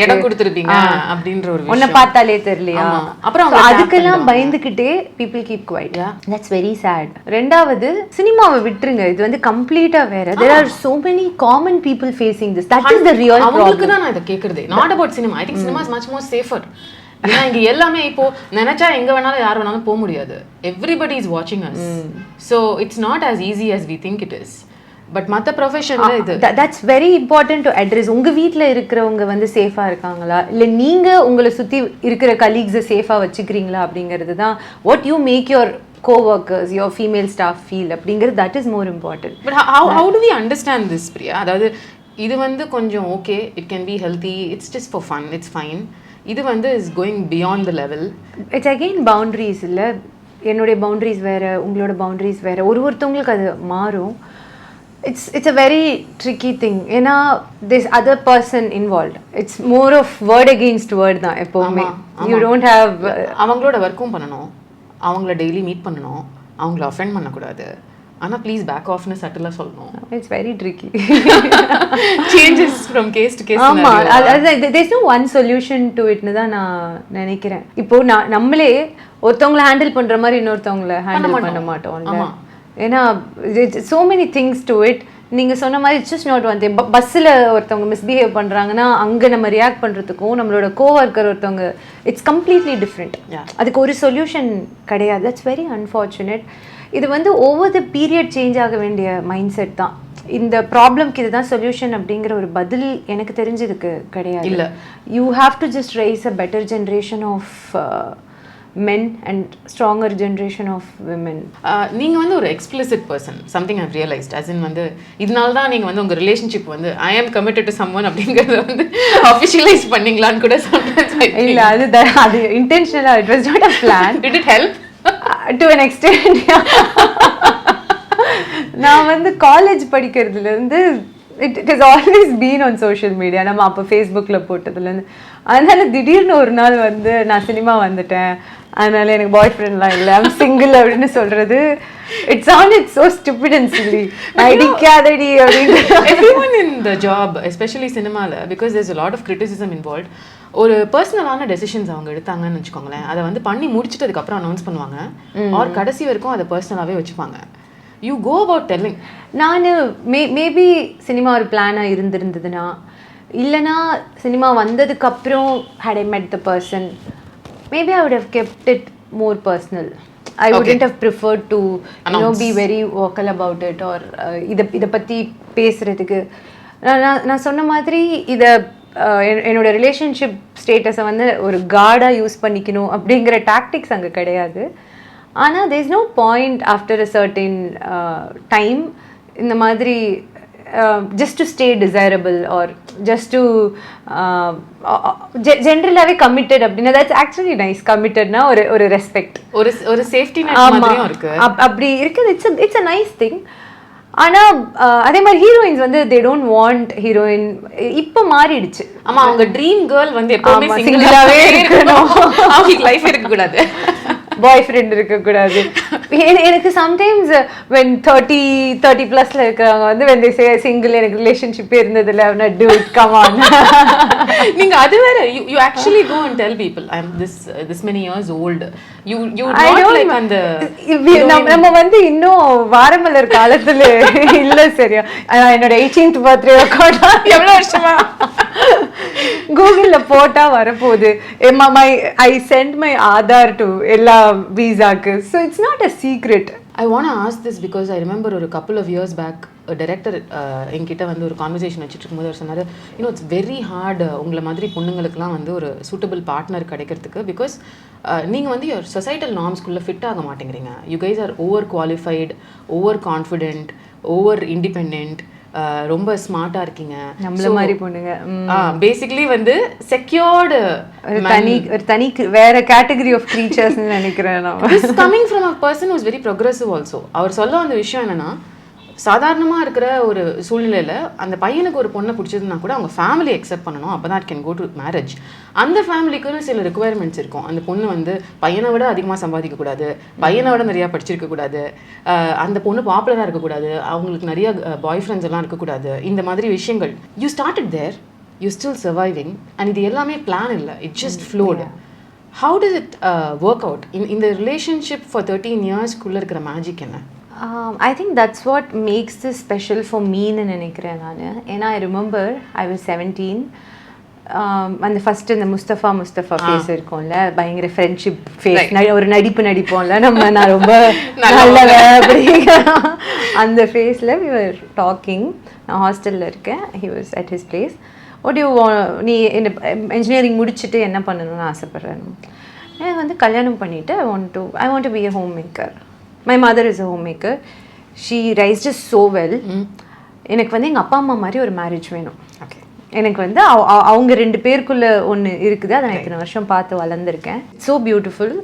இடம் கொடுத்துருப்பீங்க அப்படின்ற ஒரு ஒன்ன பார்த்தாலே தெரியலையா. அப்புறம் அதுக்கெல்லாம் பயந்துகிட்டே people keep quiet. That's very sad. ரெண்டாவது சினிமாவை விட்டுருங்க, இது வந்து கம்ப்ளீட்டா வேற. There are so many common people facing this. That is the real problem. அவங்களுக்கு தான் நான் இதை கேட்கறது. Not about cinema. I think cinema is much more safer. ஏன்னா இங்க எல்லாமே இப்போ நினைச்சா எங்க வேணாலும் யார் வேணாலும் போக முடியாது. எவ்ரிபடி இஸ் வாட்சிங் us. So it's not as easy as we think it is. But மற்ற ப்ரொஃபஷன்ல இது that's very important to address. உங்க வீட்டில் இருக்கிறவங்க வந்து சேஃபா இருக்காங்களா, இல்லை நீங்க உங்களை சுத்தி இருக்கிற கலீக்ஸை சேஃபா வச்சுக்கிறீங்களா அப்படிங்கிறது தான் what you make your co-workers, your female staff feel அப்படிங்கிறது that is more important. But how do we understand this, Priya? அதாவது இது வந்து கொஞ்சம் okay, it can be healthy, it's just for fun, it's fine. இது வந்து is going beyond the level. It's again boundaries இல்லை. என்னுடைய பவுண்டரிஸ் வேறு, உங்களோட பவுண்டரிஸ் வேறு, ஒருத்தவங்களுக்கு அது மாறும். It's a very tricky thing. ஏன்னா this other person involve. It's more of word against word தான் எப்போவுமே. யூ டோன்ட் ஹேவ் அவங்களோட ஒர்க்கும் பண்ணணும், அவங்கள டெய்லி மீட் பண்ணணும், அவங்கள அஃபெண்ட் பண்ணக்கூடாது. ஆனால் ப்ளீஸ் பேக் ஆஃப்னு சட்டிலாக சொல்லணும். It's very tricky. Changes from case to case. ஆமாம், there is no one solution to இட்னு தான் நான் நினைக்கிறேன். இப்போ நம்மளே ஒருத்தவங்களை ஹேண்டில் பண்ணுற மாதிரி இன்னொருத்தவங்களை ஹேண்டில் பண்ண மாட்டோம். ஏன்னா so many things to it. நீங்கள் சொன்ன மாதிரி it's just not one thing. பஸ்ஸில் ஒருத்தவங்க மிஸ்பிஹேவ் பண்ணுறாங்கன்னா அங்கே நம்ம ரியாக்ட் பண்ணுறதுக்கும் நம்மளோட கோவர்க்கர் ஒருத்தவங்க இட்ஸ் கம்ப்ளீட்லி டிஃப்ரெண்ட். அதுக்கு ஒரு சொல்யூஷன் கிடையாது. That's very unfortunate. இது வந்து ஓவர் த பீரியட் சேஞ்ச் ஆக வேண்டிய மைண்ட் செட் தான். இந்த ப்ராப்ளம்க்கு இதுதான் சொல்யூஷன் அப்படிங்கிற ஒரு பதில் எனக்கு தெரிஞ்சதுக்கு கிடையாது. இல்லை, you have to just raise a better generation of men and stronger generation of women. நீங்க வந்து ஒரு explicit person, something I've realized, as in வந்து இதனால தான் நீங்க வந்து உங்க ரிலேஷன்ஷிப் வந்து I am committed to someone அப்படிங்கறத வந்து officialize பண்ணீங்களான்னு கூட sometimes இல்ல, அது intentional. It was not a plan. Did it help? To an extent. நான் வந்து college படிக்கிறதுலேருந்து it has always been on social media. நம்ம அப்போ ஃபேஸ்புக்கில் போட்டதுலேருந்து. அதனால திடீர்னு ஒரு நாள் வந்து நான் சினிமா வந்துட்டேன், அதனால எனக்கு பாய் ஃப்ரெண்ட்லாம் இல்லை, ஐம் சிங்கிள் அப்படின்னு சொல்கிறது it sounded so stupid and silly. அடிக்காதடி அப்படின்னு. Everyone in the job, especially சினிமாவில், because there's a lot of criticism involved, ஒரு பர்சனலான டெசிஷன்ஸ் அவங்க எடுத்தாங்கன்னு வச்சுக்கோங்களேன், அதை வந்து பண்ணி முடிச்சுட்டு அதுக்கப்புறம் அனௌன்ஸ் பண்ணுவாங்க, ஆர் கடைசி வரைக்கும் அதை பர்சனலாகவே வச்சுப்பாங்க. You go about telling. நான் மேபி சினிமா ஒரு பிளானாக இருந்திருந்ததுன்னா, இல்லைனா சினிமா வந்ததுக்கப்புறம் had I met the person, maybe I would have kept it more personal. I wouldn't have preferred to be very vocal about it or இதை பற்றி பேசுகிறதுக்கு. நான் சொன்ன மாதிரி இதை என்னோட ரிலேஷன்ஷிப் ஸ்டேட்டஸை வந்து ஒரு கார்டாக யூஸ் பண்ணிக்கணும் அப்படிங்கிற டாக்டிக்ஸ் அங்கே கிடையாது. ஆனால் there is no point after a certain time இந்த மாதிரி just to stay desirable or just to ஜென்ரலாகவே committed அப்படின்னா that's actually nice. committedனா ஒரு ரெஸ்பெக்ட், ஒரு சேஃப்டி நெட் மாதிரியும் இருக்கு. அப்படி இருக்குது. it's a nice thing. ஆனால் அதே மாதிரி ஹீரோயின்ஸ் வந்து they don't want ஹீரோயின். இப்போ மாறிடுச்சு. ஆமா அவங்க ட்ரீம் கேர்ள் வந்து எப்பவுமே ஆமா, சிங்கிளாவே single-ஆவே இருக்கணும், அவங்களுக்கு லைஃப் இருக்க கூடாது, பாய் ஃப்ரெண்ட் இருக்கக்கூடாது. எனக்கு சம்டைம்ஸ் வென் 30 ப்ளஸ்ல இருக்கிறவங்க வந்து when they say single, எனக்கு ரிலேஷன்ஷிப்பே இருந்ததில்லை அப்படின்னா dude come on. நீங்க அது வேற you actually go and tell people I am this many years old, you I not don't like அந்த நம்ம வந்து இன்னும் வாரமலர் காலத்துல இல்ல சரியா. என்னோட 18th பர்த்டே ரெக்கார்ட் எவ்வளவு வருஷமா கூகுள்ல போட்டா வரப்போகுது. I sent my Aadhaar to எல்லா விசாக்கு. So it's not a secret. I want to ask this because I remember ஒரு couple of years back a director என்கிட்ட வந்து ஒரு கான்வர்சேஷன் வச்சுட்டு இருக்கும்போது அவர் சொன்னார், இட்ஸ் வெரி ஹார்ட் உங்களை மாதிரி பொண்ணுங்களுக்குலாம் வந்து ஒரு சூட்டபிள் பார்ட்னர் கிடைக்கிறதுக்கு, பிகாஸ் நீங்கள் வந்து சொசைட்டல் நார்ம்ஸ்குள்ளே ஃபிட் ஆக மாட்டேங்கிறீங்க, you guys are over qualified, over confident, over independent, ரொம்ப ஸ்மார்ட்டா இருக்கீங்க, நம்மள மாதிரி பொண்ணுங்க. பேசிக்கலி வந்து செக்யூர்டு ஒரு தனி வேற கேட்டகரி ஆஃப் க்ரீச்சர்ஸ் நினைக்கிறேன் நான். This coming from a person who is very progressive also. அவர் சொல்ல வந்த விஷயம் என்னன்னா, சாதாரணமாக இருக்கிற ஒரு சூழ்நிலையில் அந்த பையனுக்கு ஒரு பொண்ணை பிடிச்சதுன்னா கூட அவங்க ஃபேமிலி அக்செப்ட் பண்ணணும், அப்போ தான் கேன் கோ டு மேரேஜ். அந்த ஃபேமிலிக்குன்னு சில ரெக்குவயர்மெண்ட்ஸ் இருக்கும். அந்த பொண்ணு வந்து பையனை விட அதிகமாக சம்பாதிக்கக்கூடாது, பையனை விட நிறையா படிச்சிருக்கக்கூடாது, அந்த பொண்ணு பாப்புலராக இருக்கக்கூடாது, அவங்களுக்கு நிறைய பாய் ஃப்ரெண்ட்ஸ் எல்லாம் இருக்கக்கூடாது, இந்த மாதிரி விஷயங்கள். You started there, you still surviving, and இது எல்லாமே பிளான் இல்லை, it just flowed. How does it work out? In the relationship for 13 years குள்ளே இருக்கிற மேஜிக் என்ன? I think that's what makes this special for me ன்னு நினைக்கிறேன் நான். ஏன்னா I remember I was 17. அந்த ஃபர்ஸ்ட் இந்த முஸ்தஃபா ஃபேஸ் இருக்கும்ல, பயங்கர ஃப்ரெண்ட்ஷிப் ஃபேஸ், ஒரு நடிப்போம்ல நம்ம, நான் ரொம்ப நல்லவ அப்படிங்கிற அந்த ஃபேஸில் we were talking. நான் ஹாஸ்டலில் இருக்கேன், he was at his place. நீ என்ன இன்ஜினியரிங் முடிச்சுட்டு என்ன பண்ணணும்னு ஆசைப்பட்றேன். எனக்கு வந்து கல்யாணம் பண்ணிவிட்டு I want to be a homemaker. My mother is a homemaker. She raised us so well. எனக்கு வந்து எங்கள் அப்பா அம்மா மாதிரி ஒரு மேரேஜ் வேணும். எனக்கு வந்து அவங்க 2 பேருக்குள்ள ஒன்று இருக்குது, அதை நான் இத்தனை வருஷம் பார்த்து வளர்ந்துருக்கேன். So beautiful.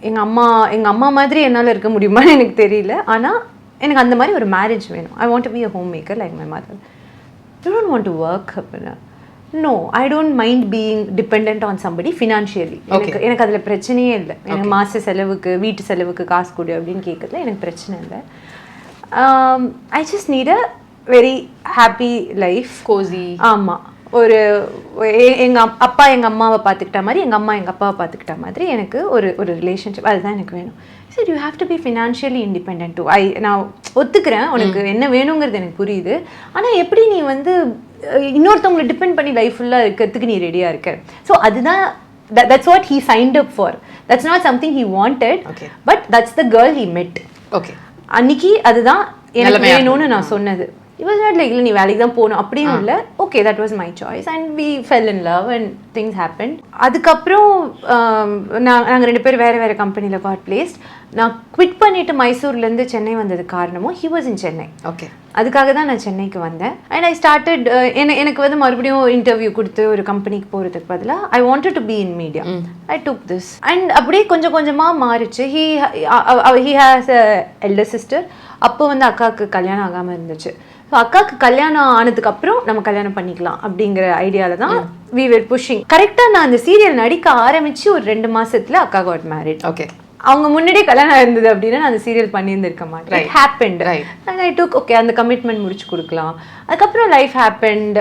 எங்கள் அம்மா மாதிரி என்னால் இருக்க முடியுமான்னு எனக்கு தெரியல, ஆனால் எனக்கு அந்த மாதிரி ஒரு மேரேஜ் வேணும். I want to be a homemaker like my mother. I don't want to work அப்படின்னா. No, I don't mind being dependent on somebody financially. எனக்கு அதில் பிரச்சனையே இல்லை. எனக்கு மாத செலவுக்கு வீட்டு செலவுக்கு காசு கொடு அப்படின்னு கேட்கறதுல எனக்கு பிரச்சனை இல்லை. I just need a very happy life. Cozy. ஆமாம், ஒரு எங்கள் அப்பா எங்கள் அம்மாவை பார்த்துக்கிட்ட மாதிரி, எங்கள் அம்மா எங்கள் அப்பாவை பார்த்துக்கிட்ட மாதிரி எனக்கு ஒரு ரிலேஷன்ஷிப், அதுதான் எனக்கு வேணும். சரி, you have to be financially independent to. நான் ஒத்துக்கிறேன், உனக்கு என்ன வேணுங்கிறது எனக்கு புரியுது. ஆனால் எப்படி நீ வந்து இன்னொருத்தவங்களை டிபெண்ட் பண்ணி லைஃப் ஃபுல்லாக இருக்கிறதுக்கு நீ ரெடியாக இருக்க? ஸோ அதுதான், that's what he signed up for. That's not something he wanted, but that's the girl he met. அன்னைக்கு அதுதான் எனக்கு வேணும்னு நான் சொன்னது. It was not like, இல்லை நீ வேலைக்கு தான் போகணும் அப்படியும் இல்லை. Okay, that was my choice and we fell in love and things happened. அதுக்கப்புறம் நாங்கள் 2 பேர் வேறு கம்பெனியில் got placed. நான் குவிட் பண்ணிவிட்டு மைசூர்லேருந்து சென்னை வந்தது காரணமும் he was in சென்னை. அதுக்காக தான் நான் சென்னைக்கு வந்தேன். அண்ட் ஐ ஸ்டார்டட், எனக்கு வந்து மறுபடியும் இன்டர்வியூ கொடுத்து ஒரு கம்பெனிக்கு போகிறதுக்கு பதிலாக I wanted to be in media. I took this and அப்படியே கொஞ்சம் கொஞ்சமாக மாறிச்சு. he has a elder sister. அப்போ வந்து அக்காவுக்கு கல்யாணம் ஆகாமல் இருந்துச்சு. ஸோ அக்காவுக்கு கல்யாணம் ஆனதுக்கப்புறம் நம்ம கல்யாணம் பண்ணிக்கலாம் அப்படிங்கிற ஐடியாவில் தான் we were pushing. கரெக்டாக நான் அந்த சீரியல் நடிக்க ஆரம்பித்து ஒரு 2 மாதத்தில் அக்கா got married. அவங்க முன்னாடியே கல்யாணம் இருந்தது அப்படின்னா நான் அந்த சீரியல் பண்ணியிருந்திருக்க மாட்டேன். It happened. And I took, okay, அந்த கமிட்மெண்ட் முடிச்சு கொடுக்கலாம். அதுக்கப்புறம் லைஃப் happened.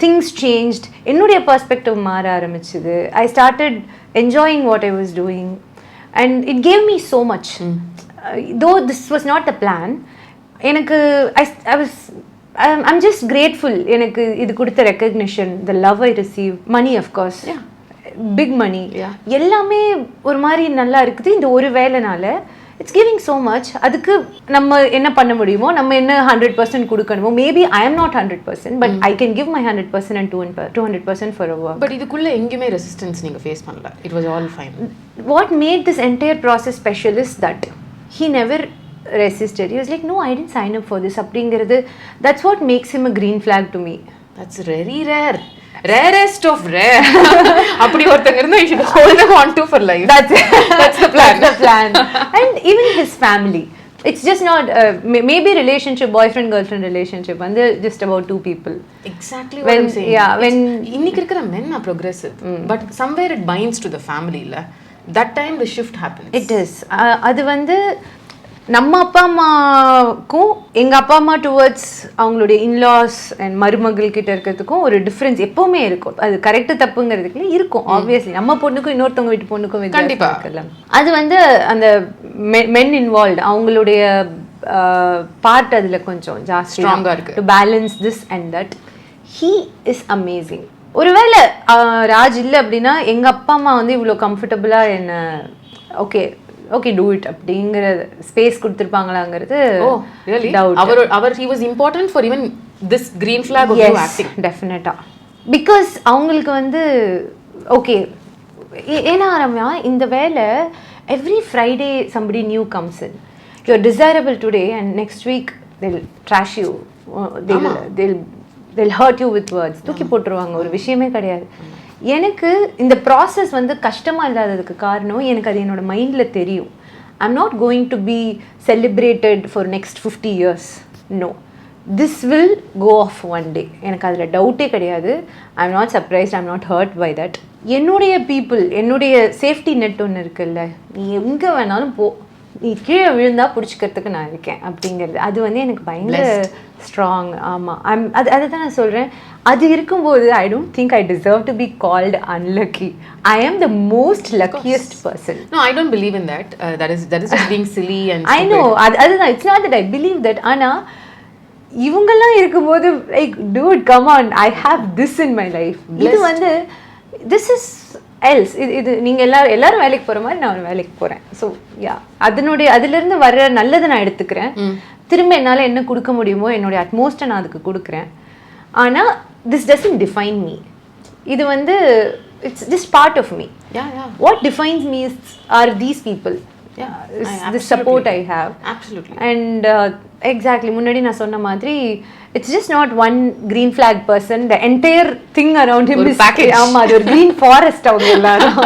Things changed. என்னுடைய பெர்ஸ்பெக்டிவ் மாற ஆரம்பிச்சுது. I started enjoying what I was doing and it gave me so much. Though this was not the plan, எனக்கு I'm just grateful. எனக்கு இது கொடுத்த recognition, the love I received, money of course, big money, எல்லாமே ஒரு மாதிரி நல்லா இருக்குது. இந்த ஒரு வேலைனால it's giving so much. அதுக்கு நம்ம என்ன பண்ண முடியுமோ, நம்ம என்ன 100% கொடுக்கணுமோ, maybe I am not 100%, but I can give my 100% and 200% for a work. But இதுக்குள்ள எங்கேயுமே ரெசிஸ்டன்ஸ் நீங்க ஃபேஸ் பண்ணல. It was all fine. What made this entire process special is that he never resisted. He was like, no, I didn't sign up for this அப்படிங்கிறது. That's what makes him a green flag to me. That's very rare. Rarest of rare. அப்படி ஒருத்தங்க இருந்தா you should hold them on to for life. That's the plan. And even his family, it's just not maybe relationship, boyfriend girlfriend relationship and just about two people. Exactly what I'm saying. Yeah, when இன்னைக்கு இருக்கிற men are progressive, but somewhere it binds to the family இல்ல. That time the shift happens. It is. அது வந்து நம்ம அப்பா அம்மாக்கும் எங்கள் அப்பா அம்மா டுவர்ட்ஸ் அவங்களுடைய இன்லாஸ் அண்ட் மருமகள் கிட்ட இருக்கிறதுக்கும் ஒரு டிஃப்ரென்ஸ் எப்போவுமே இருக்கும். அது கரெக்டு தப்புங்கிறதுக்குள்ள இருக்கும். ஆப்வியஸ்லி நம்ம பொண்ணுக்கும் இன்னொருத்தவங்க வீட்டு பொண்ணுக்கும் கண்டிப்பாக இருக்குல்ல. அது வந்து அந்த மென் இன்வால்வ்டு அவங்களுடைய பார்ட் அதில் கொஞ்சம் ஜாஸ்தி ஸ்ட்ராங்காக இருக்குது. To balance this and that. He is amazing. ஒருவேளை ராஜ் இல்லை அப்படின்னா எங்கள் அப்பா அம்மா வந்து இவ்வளோ கம்ஃபர்டபுளாக என்ன ஓகே டூ இட் அப்படிங்கிற ஸ்பேஸ் கொடுத்துருப்பாங்களாங்கிறது டவுட். அவர் he was important for even this green flag of you acting. டெஃபினட்டா. பிகாஸ் அவங்களுக்கு வந்து ஓகே ஏன்னா ரம்யா இந்த வேலை every Friday somebody new comes in. You're desirable today and next week they'll trash you. They'll hurt you with words. தூக்கி போட்டுருவாங்க. ஒரு விஷயமே கிடையாது. எனக்கு இந்த ப்ராசஸ் வந்து கஷ்டமாக இல்லாததுக்கு காரணம் எனக்கு அது என்னோட மைண்டில் தெரியும். I'm not going to be celebrated for next 50 years. No, this will go off one day. எனக்கு அதில் டவுட்டே கிடையாது. I'm not surprised, I'm not hurt by that. என்னுடைய பீப்புள், என்னுடைய சேஃப்டி நெட் ஒன்று இருக்குல்ல, நீ எங்கே வேணாலும் போ, நீ கீழே விழுந்தா பிடிச்சிக்கிறதுக்கு நான் இருக்கேன் அப்படிங்கிறது அது வந்து எனக்கு பயங்கர ஸ்ட்ராங். ஆமாம், அதுதான் நான் சொல்கிறேன். அது இருக்கும்போது I don't think I deserve to be called unlucky. I am the most luckiest person. No, I don't believe in that. That is just being silly and stupid. I know. அதுதான், it's not that I believe that. ஆனால் இவங்கெல்லாம் இருக்கும்போது like dude come on, I have this in my life. இது வந்து திஸ் இஸ் எல்ஸ். இது நீங்கள் எல்லாரும் வேலைக்கு போகிற மாதிரி நான் ஒரு வேலைக்கு போகிறேன். ஸோ யா, அதுலேருந்து வர்ற நல்லதை நான் எடுத்துக்கிறேன். திரும்ப என்னால் என்ன கொடுக்க முடியுமோ என்னுடைய அட்மோஸ்ட்டை நான் அதுக்கு கொடுக்குறேன். ஆனால் திஸ் டசன்ட் டிஃபைன் மீ. இது வந்து it's just part of me. What defines me are these people. This support I have. Absolutely. And exactly முன்னாடி நான் சொன்ன மாதிரி it's just not one green flag person. The entire thing around him is package. ஆமாம், அது ஒரு கிரீன் ஃபாரஸ்ட் அவங்க எல்லாரும்.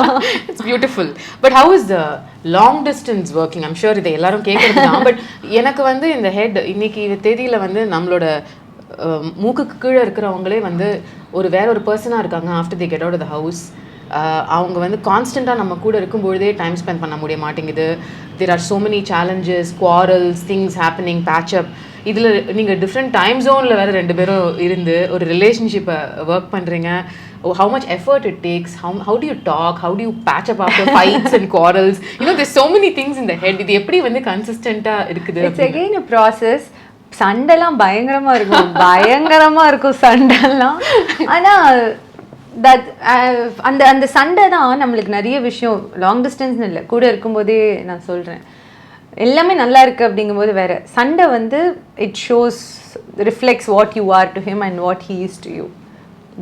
It's beautiful. But how is the long distance working? I'm sure இதை எல்லாரும் கேட்குறது தான். பட் எனக்கு வந்து இந்த ஹெட் இன்னைக்கு தேதியில் வந்து நம்மளோட மூக்குக்கு கீழே இருக்கிறவங்களே வந்து வேற ஒரு பர்சனாக இருக்காங்க. After they get out of the house அவங்க வந்து கான்ஸ்டண்ட்டாக நம்ம கூட இருக்கும்பொழுதே டைம் ஸ்பெண்ட் பண்ண முடிய மாட்டேங்குது. There are so many challenges, quarrels, things happening, patch up. இதில் நீங்கள் டிஃப்ரெண்ட் டைம் ஜோனில் வேறு 2 பேரும் இருந்து ஒரு ரிலேஷன்ஷிப்பை ஒர்க் பண்ணுறீங்க. How much effort it takes, how do you talk, how do you patch up after fights and quarrels, there's so many things in the head. இது எப்படி வந்து கன்சிஸ்டண்டா இருக்குது? It's again a process. சண்டெல்லாம் பயங்கரமா இருக்கும் சண்டெல்லாம். ஆனா அந்த சண்டை தான் நம்மளுக்கு நிறைய விஷயம். லாங் டிஸ்டன்ஸ்னு இல்லை, கூட இருக்கும்போதே நான் சொல்றேன், எல்லாமே நல்லா இருக்கு அப்படிங்கும்போது வேற. சண்டை வந்து it shows, reflects what you are to him and what he is to you.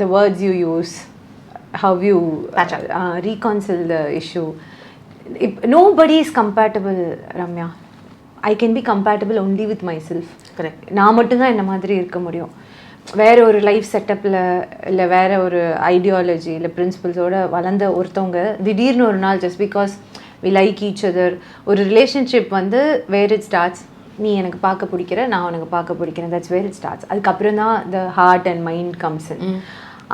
The words you use, how you reconcile the issue. Nobody is compatible, Ramya. I can be compatible only with myself. Correct. நான் மட்டும்தான் என்ன மாதிரி இருக்க முடியும். வேற ஒரு லைஃப் செட்டப்பில் இல்லை வேற ஒரு ஐடியாலஜி இல்லை பிரின்சிபல்ஸோட வளர்ந்த ஒருத்தவங்க திடீர்னு ஒரு நாள் just because we like each other, ஒரு ரிலேஷன்ஷிப் வந்து வேர் இட் ஸ்டார்ட்ஸ். நீ எனக்கு பார்க்க பிடிக்கிற, நான் உனக்கு பார்க்க பிடிக்கிறேன், தட்ஸ் வேர் இட் ஸ்டார்ட்ஸ். அதுக்கப்புறம் தான் the heart and mind comes in.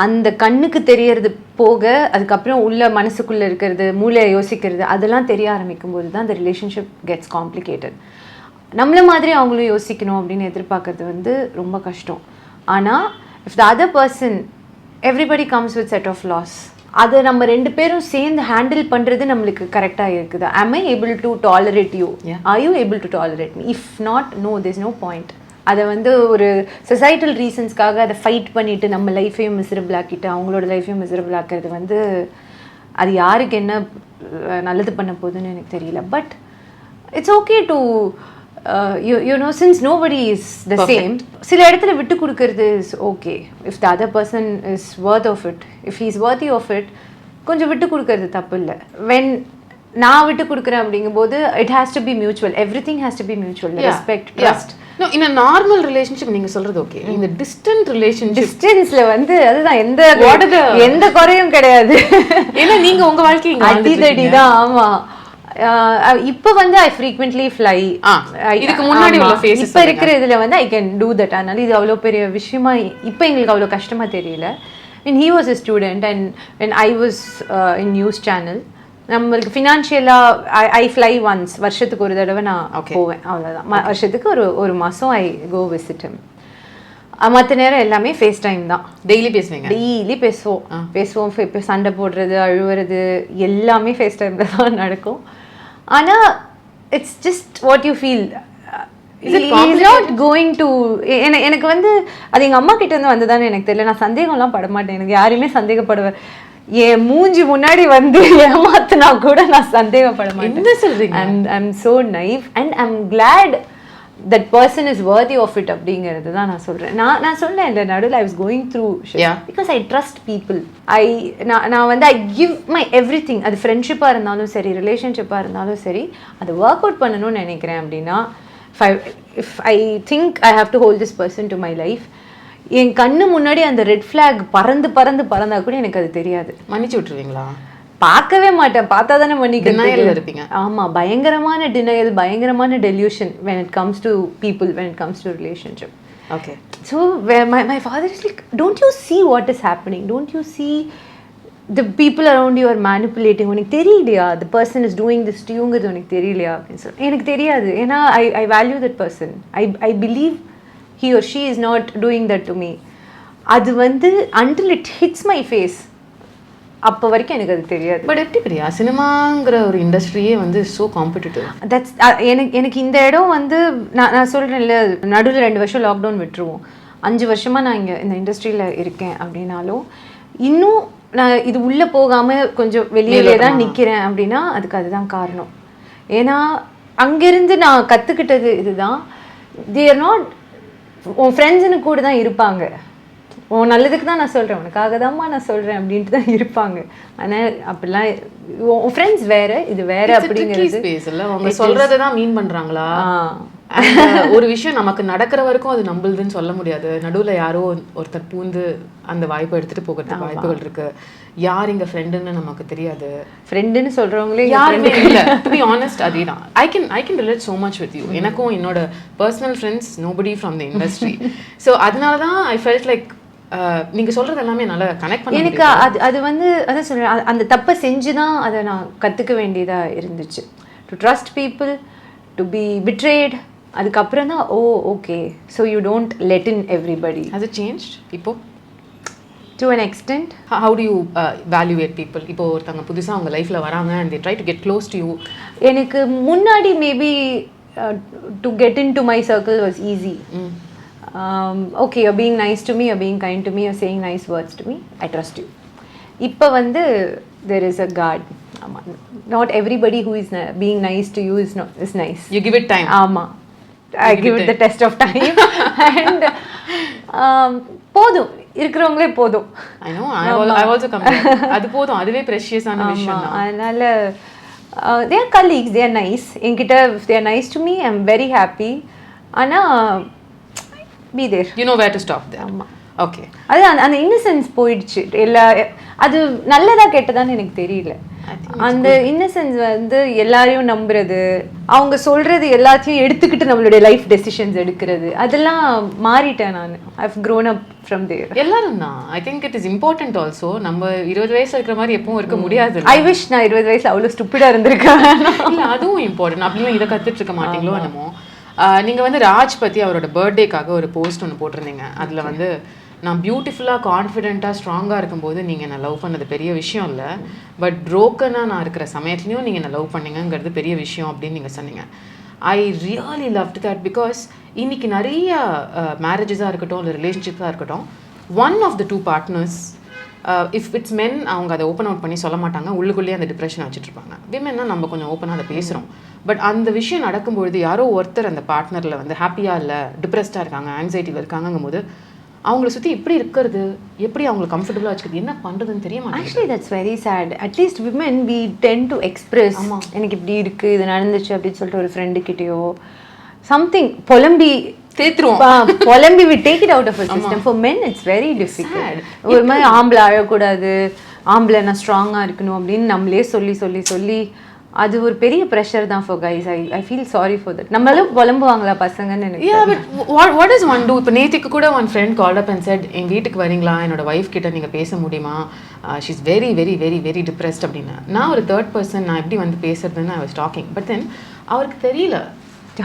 அந்த கண்ணுக்கு தெரியறது போக அதுக்கப்புறம் உள்ள மனசுக்குள்ளே இருக்கிறது, மூளையை யோசிக்கிறது, அதெல்லாம் தெரிய ஆரம்பிக்கும் போது தான் அந்த ரிலேஷன்ஷிப் கெட்ஸ் காம்ப்ளிகேட்டட். நம்மள மாதிரி அவங்களும் யோசிக்கணும் அப்படின்னு எதிர்பார்க்கறது வந்து ரொம்ப கஷ்டம். ஆனால் if the other person, everybody comes with set of loss, அதை நம்ம 2 பேரும் சேர்ந்து ஹேண்டில் பண்ணுறது நம்மளுக்கு கரெக்டாக இருக்குது. am I able to tolerate you? Are you able to tolerate me? If not, no, there's no point. அதை வந்து ஒரு சொசைட்டல் ரீசன்ஸ்க்காக அதை ஃபைட் பண்ணிவிட்டு நம்ம லைஃப்பையும் மிசரபிள் ஆக்கிட்டு அவங்களோட லைஃப்பையும் மிசரபிள் ஆக்கிறது வந்து அது யாருக்கு என்ன நல்லது பண்ண போகுதுன்னு எனக்கு தெரியல. But it's okay to since nobody is the same, சில இடத்துல விட்டு கொடுக்கறது is okay. If the other person is worth of it, if he is worthy of it, கொஞ்சம் விட்டு கொடுக்கறது தப்பு இல்லை. when நான் விட்டு கொடுக்குறேன் அப்படிங்கும்போது it has to be mutual. everything has to be mutual. respect, trust. No, in a normal relationship நீங்க சொல்றது ஓகே. இந்த distant relationship, டிஸ்டன்ஸ்ல வந்து அதுதான் எந்த குறையும் கிடையாது. ஏன்னா நீங்க உங்க வாழ்க்கையை அடிதடி தான். ஆமா, இப்போ வந்து ஐ ஃப்ரீக்வென்ட்லி ஃப்ளை. இதுக்கு முன்னாடி உள்ள ஃபேஸஸ் இப்போ இருக்கிற இதில் வந்து ஐ கேன் டூ தட். அதனால இது அவ்வளோ பெரிய விஷயமா இப்போ எங்களுக்கு அவ்வளோ கஷ்டமாக தெரியல. And he was a student and I was in news channel. நம்மளுக்கு ஃபினான்ஷியலாக ஐ ஃப்ளை ஒன்ஸ், வருஷத்துக்கு ஒரு தடவை நான் போவேன், அவ்வளோதான். வருஷத்துக்கு ஒரு மாதம் ஐ கோ விசிட் ஹிம். மற்ற நேரம் எல்லாமே ஃபேஸ் டைம் தான். டெய்லி பேசுவீங்க? டெய்லி பேசுவோம். இப்போ சண்டை போடுறது, அழுவுறது எல்லாமே ஃபேஸ் டைமில் தான் நடக்கும். ஆனால் it's just what you feel. Is not going to. எனக்கு வந்து அது எங்கள் அம்மா கிட்ட இருந்து வந்ததானே எனக்கு தெரியல. நான் சந்தேகம்லாம் பட மாட்டேன். எனக்கு யாரையுமே சந்தேகப்படுவேன். என் மூஞ்சி முன்னாடி வந்து ஏமாத்தினா கூட நான் சந்தேகப்பட மாட்டேன். என்ன சொல்றீங்க? I'm so naive and I'm glad that person is worthy of it அப்படிங்கிறது தான் நான் சொல்கிறேன். நான் சொன்னேன் இல்லை நடுவில் I was going through shit because I trust people. நான் வந்து I give my everything. அது ஃப்ரெண்ட்ஷிப்பாக இருந்தாலும் சரி, ரிலேஷன்ஷிப்பாக இருந்தாலும் சரி, அது ஒர்க் அவுட் பண்ணணும்னு நினைக்கிறேன். அப்படின்னா if I think I have to hold this person to my life, என் கண்ணு முன்னாடி அந்த ரெட் ஃபிளாக் பறந்தா கூட எனக்கு அது தெரியாது. மன்னிச்சு விட்டுருவீங்களா? பார்க்கவே மாட்டேன். பார்த்தா தானே மன்னிக்க இருப்பீங்க. ஆமாம், பயங்கரமான டினையல், பயங்கரமான delusion when it comes to people, when it comes to relationship. Okay. So my father is like, don't you see what is happening? Don't you see the people around you are manipulating? உனக்கு தெரியலையா the person is doing this to youங்கிறது உனக்கு தெரியலையா அப்படின்னு சொல்லி. எனக்கு தெரியாது. ஏன்னா I value that person. I believe he or she is not doing that to me. அது வந்து until it hits my face, அப்போ வரைக்கும் எனக்கு அது தெரியாது. பட் எப்படி பிரியா, சினிமாங்கிற ஒரு இண்டஸ்ட்ரியே வந்து ஸோ காம்படிட்டிவ். தட்ஸ் எனக்கு இந்த இடம் வந்து நான் சொல்கிறேன்ல, நடுவில் 2 வருஷம் லாக்டவுன் விட்டுருவோம். 5 வருஷமாக நான் இங்கே இந்த இண்டஸ்ட்ரியில் இருக்கேன். அப்படின்னாலும் இன்னும் நான் இது உள்ளே போகாமல் கொஞ்சம் வெளியிலே தான் நிற்கிறேன். அப்படின்னா அதுக்கு அதுதான் காரணம். ஏன்னா அங்கேருந்து நான் கற்றுக்கிட்டது இதுதான். they are not உன் ஃப்ரெண்ட்ஸுன்னு கூட தான் இருப்பாங்க. உன் நல்லதுக்கு தான் நான் சொல்கிறேன், உனக்காக தான்மா நான் சொல்கிறேன் அப்படின்ட்டு தான் இருப்பாங்க. ஆனால் அப்படிலாம் உன் ஃப்ரெண்ட்ஸ் வேறு, இது வேறு அப்படிங்கிறது ஸ்பேஸ் இல்லை. அவங்க சொல்கிறது தான் மீன் பண்ணுறாங்களா? ஒரு விஷயம் நமக்கு நடக்கிற வரைக்கும் அது நம்மளுதுன்னு சொல்ல முடியாது. நடுவில் யாரோ ஒருத்தர் பூந்து அந்த வாய்ப்பை எடுத்துகிட்டு போகிறதுக்கு வாய்ப்புகள் இருக்குது. யார் இங்கே ஃப்ரெண்டுன்னு நமக்கு தெரியாது. ஃப்ரெண்டுன்னு சொல்கிறவங்களே யாருமே இல்லை. டு பி ஆனஸ்ட், அதே தான். I can relate so much with you. எனக்கும் என்னோட personal friends nobody from the industry. So அதனால தான் ஐ ஃபெல்ட் லைக் நீங்கள் சொல்கிறது எல்லாமே நல்லா கனெக்ட் பண்ணி எனக்கு அது வந்து அதான் சொல்கிறேன், அந்த தப்பை செஞ்சு தான் அதை நான் கற்றுக்க வேண்டியதாக இருந்துச்சு. To trust people, to be betrayed. அதுக்கப்புறம் தான் okay, so you don't let in everybody. அது சேஞ்ச் இப்போ to an extent. how do you evaluate people? இப்போ ஒருத்தவங்க புதுசாக அவங்க லைஃப்பில் வராங்க and they try to get close to you. எனக்கு முன்னாடி maybe to get in to my circle was easy. Okay, you're being nice to me, you're being kind to me, you're saying nice words to me, I trust you. இப்போ வந்து there is a guard. Not everybody who is being nice to you is nice. You give it time. ஆமாம், I give it the test of time. And போதும், இருக்கிறவங்களே போதும். I know, I also come back. அது போதும், அதுவே ப்ரெஷியஸான விஷயம் தான். அதனால they are colleagues, they are nice. என்கிட்ட if they are nice to me, I'm very happy. ஆனால் be there. You know where to stop there. ஆமாம். ஓகே. அது அந்த இன்னசென்ஸ் போயிடுச்சு. அது நல்லதா கெட்டதான்னு எனக்கு தெரியல. அந்த இன்னசென்ஸ் வந்து எல்லாரையும் நம்புறது, அவங்க சொல்றது எல்லாத்தையும் எடுத்துக்கிட்டு நம்மளுடைய லைஃப் டெசிஷன்ஸ் எடுக்கிறது, அதெல்லாம் மாறிட்டேன் நான். I've grown up from there. எல்லாரும் தான். I think it is important also. நம்ம 20 வயசுல இருக்கிற மாதிரி எப்பவும் இருக்க முடியாது. I wish நான் 20 வயசுல அவ்வளோ ஸ்டூப்பிடா இருந்திருக்கேன். இல்லை, அதுவும் இம்பார்ட்டன்ட். அப்படிலாம் இதை கற்றுட்டு இருக்க மாட்டீங்களோ என்னமோ. நீங்கள் வந்து ராஜ் பற்றி அவரோட பர்த்டேக்காக ஒரு போஸ்ட் ஒன்று போட்டிருந்தீங்க. அதில் வந்து நான் பியூட்டிஃபுல்லாக கான்ஃபிடென்ட்டாக ஸ்ட்ராங்காக இருக்கும்போது நீங்கள் நான் லவ் பண்ணது பெரிய விஷயம் இல்லை, பட் ப்ரோக்கனாக நான் இருக்கிற சமயத்துலையும் நீங்கள் நான் லவ் பண்ணீங்கிறது பெரிய விஷயம் அப்படின்னு நீங்கள் சொன்னீங்க. I really loved that because இன்னைக்கு நிறைய மேரேஜஸாக இருக்கட்டும் இல்லை ரிலேஷன்ஷிப்ஸாக இருக்கட்டும், one of the two partners if it's men அவங்க அதை ஓப்பன் அவுட் பண்ணி சொல்ல மாட்டாங்க, உள்ளுக்குள்ளேயே அந்த டிப்ரெஷனை வச்சுட்ருப்பாங்க. விமென்னா நம்ம கொஞ்சம் ஓப்பனாக அதை பேசுகிறோம். பட் அந்த விஷயம் நடக்கும்பொழுது யாரோ ஒருத்தர் அந்த பார்ட்னரில் வந்து ஹாப்பியாக இல்லை, டிப்ரெஸ்டாக இருக்காங்க, ஆங்ஸைட்டியில் இருக்காங்கும் போது அவங்கள சுற்றி எப்படி இருக்கிறது, எப்படி அவங்களுக்கு கம்ஃபர்டபுளாக வச்சுக்கிறது, என்ன பண்ணுறதுன்னு தெரிய மாட்டேங்குது. Actually that's very sad. At least women we tend to express, எனக்கு இப்படி இருக்குது, இது நடந்துச்சு அப்படின்னு சொல்லிட்டு ஒரு ஃப்ரெண்டுக்கிட்டேயோ சம்திங் புலம்பி புலம்பி we take it out of a system. For men it's very difficult. ஒரு மாதிரி ஆம்பளை அழக்கூடாது, ஆம்பளை நான் ஸ்ட்ராங்காக இருக்கணும் அப்படின்னு நம்மளே சொல்லி சொல்லி சொல்லி அது ஒரு பெரிய ப்ரெஷர் தான் for guys. I feel sorry for that. நம்மளும் புலம்புவாங்களா பசங்கன்னு எனக்கு. Yeah, but what does one do? இப்போ நேற்றுக்கு கூட one friend called up and said, என் வீட்டுக்கு வரீங்களா, என்னோட ஒய்ஃப் கிட்ட நீங்கள் பேச முடியுமா, she's very very very very depressed அப்படின்னு. நான் ஒரு தேர்ட் பர்சன், நான் எப்படி வந்து பேசுறதுன்னு I was talking. But then அவருக்கு தெரியல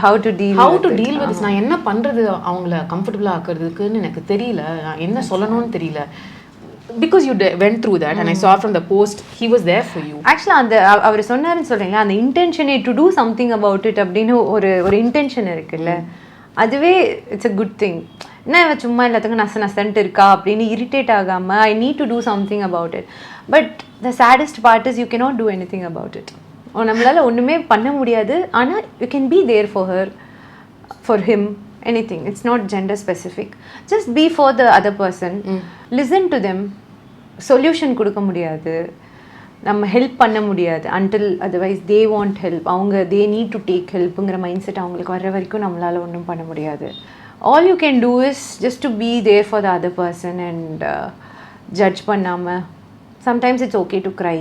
how to deal with this. நான் என்ன பண்ணுறது அவங்கள கம்ஃபர்டபுளாக ஆக்குறதுக்குன்னு எனக்கு தெரியல, நான் என்ன சொல்லணும்னு தெரியல. Because you went through that and I saw from the post he was there for you. Actually அந்த அவர் சொன்னாருன்னு சொல்றீங்களா, அந்த இன்டென்ஷனே to do something about it அப்படின்னு ஒரு இன்டென்ஷன் இருக்குல்ல, அதுவே இட்ஸ் அ குட் திங். என்ன இவ சும்மா எல்லாத்துக்கும் நசன்ட்டு இருக்கா அப்படின்னு இரிட்டேட் ஆகாமல் I need to do something about it. But the saddest part is you cannot do anything about it. நம்மளால் ஒன்றுமே பண்ண முடியாது. ஆனால் you can be there for her, for him, anything. It's not gender specific. Just be for the other person. Listen to them. Solution கொடுக்க முடியாது, நம்ம ஹெல்ப் பண்ண முடியாது until otherwise they want help. அவங்க they need to take helpங்கிற மைண்ட் செட் அவங்களுக்கு வர்ற வரைக்கும் நம்மளால் ஒன்றும் பண்ண முடியாது. All you can do is just to be there for the other person and judge பண்ணாமல். Sometimes it's okay to cry.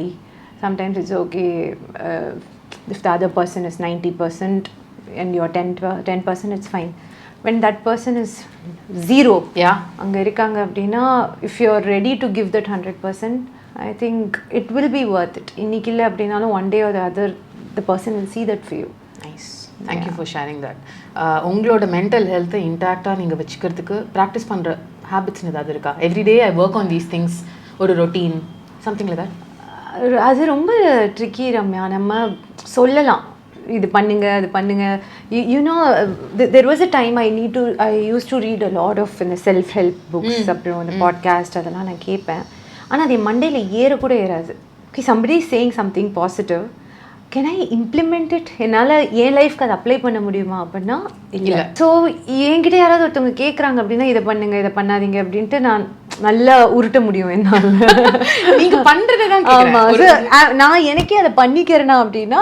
Sometimes it's okay if the other person is 90% and you're 10%, it's fine. When that person is 0, அங்க இருக்காங்க அப்படின்னா, if you're ready to give that 100%, I think it will be worth it. இன்னைக்கு இல்லை அப்படின்னாலும் one day or the other the person will see that for you. Nice. Thank you for sharing that. உங்களோட மென்டல் ஹெல்த்தை இன்டாக்டாக நீங்கள் வச்சுக்கிறதுக்கு ப்ராக்டிஸ் பண்ணுற ஹேபிட்ஸ்னு ஏதாவது இருக்கா? Everyday I work on these things, ஒரு ரொட்டீன், சம்திங் லைக் தட். அது ரொம்ப ட்ரிக்கி ரம்யா. நம்ம சொல்லலாம் இது பண்ணுங்க அது பண்ணுங்க. You know there was a time I use to read a lot of இந்த செல்ஃப் ஹெல்ப் புக்ஸ், அப்புறம் இந்த பாட்காஸ்ட் அதெல்லாம் நான் கேட்பேன். ஆனால் அது என் மண்டையில் ஏறக்கூட ஏறாது. Okay, somebody saying something positive, can I implement it? என்னால் என் லைஃப்க்கு அதை அப்ளை பண்ண முடியுமா அப்படின்னா இல்லை. ஸோ என்கிட்ட யாராவது ஒருத்தவங்க கேட்குறாங்க அப்படின்னா இதை பண்ணுங்க இதை பண்ணாதீங்க அப்படின்ட்டு நான் நல்லா உருட்ட முடியும் என்னால். நீங்கள் பண்ணுறது தான். ஆமாம், நான் எனக்கே அதை பண்ணிக்கிறேன்னா அப்படின்னா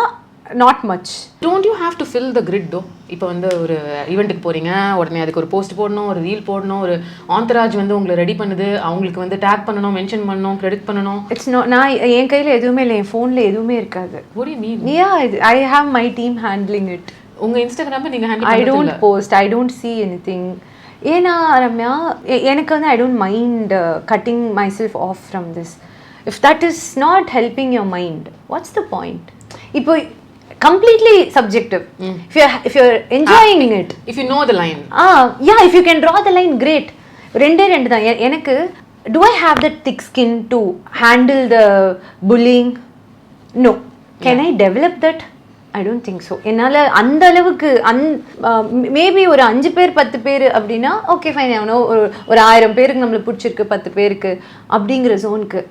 not much. Don't you have to fill the grid though? இப்போ வந்து ஒரு ஈவெண்ட்டுக்கு போகிறீங்க, உடனே அதுக்கு ஒரு போஸ்ட் போடணும், ஒரு ரீல் போடணும், ஒரு ஆந்தராஜ் வந்து உங்களை ரெடி பண்ணுது, அவங்களுக்கு வந்து டேக் பண்ணணும், மென்ஷன் பண்ணணும், கிரெடிட் பண்ணணும். இட்ஸ் நோ, நான் என் கையில் எதுவுமே இல்லை, என் ஃபோனில் எதுவுமே இருக்காது. What do you mean? Yeah, I have my team handling it. உங்கள் இன்ஸ்டாகிராமை நீங்கள் handle I don't post, I don't see anything. ஏன்னா ரம்யா, எனக்கு வந்து I don't mind cutting myself off from this. If that is not helping your mind, what's the point? இப்போ completely subjective. If you're enjoying it, if you know the line, yeah, if you can draw the line, great. ரெண்டு தான் எனக்கு. Do I have that thick skin to handle the bullying? No. Can I develop that? I don't think so. என்னால் அந்த அளவுக்கு மேபி ஒரு 5 பேர் 10 பேர் அப்படின்னா ஓகே ஃபைன், அவனோ ஒரு 1000 பேருக்கு நம்மளுக்கு பிடிச்சிருக்கு, 10 பேருக்கு அப்படிங்கிற ஜோனுக்கு.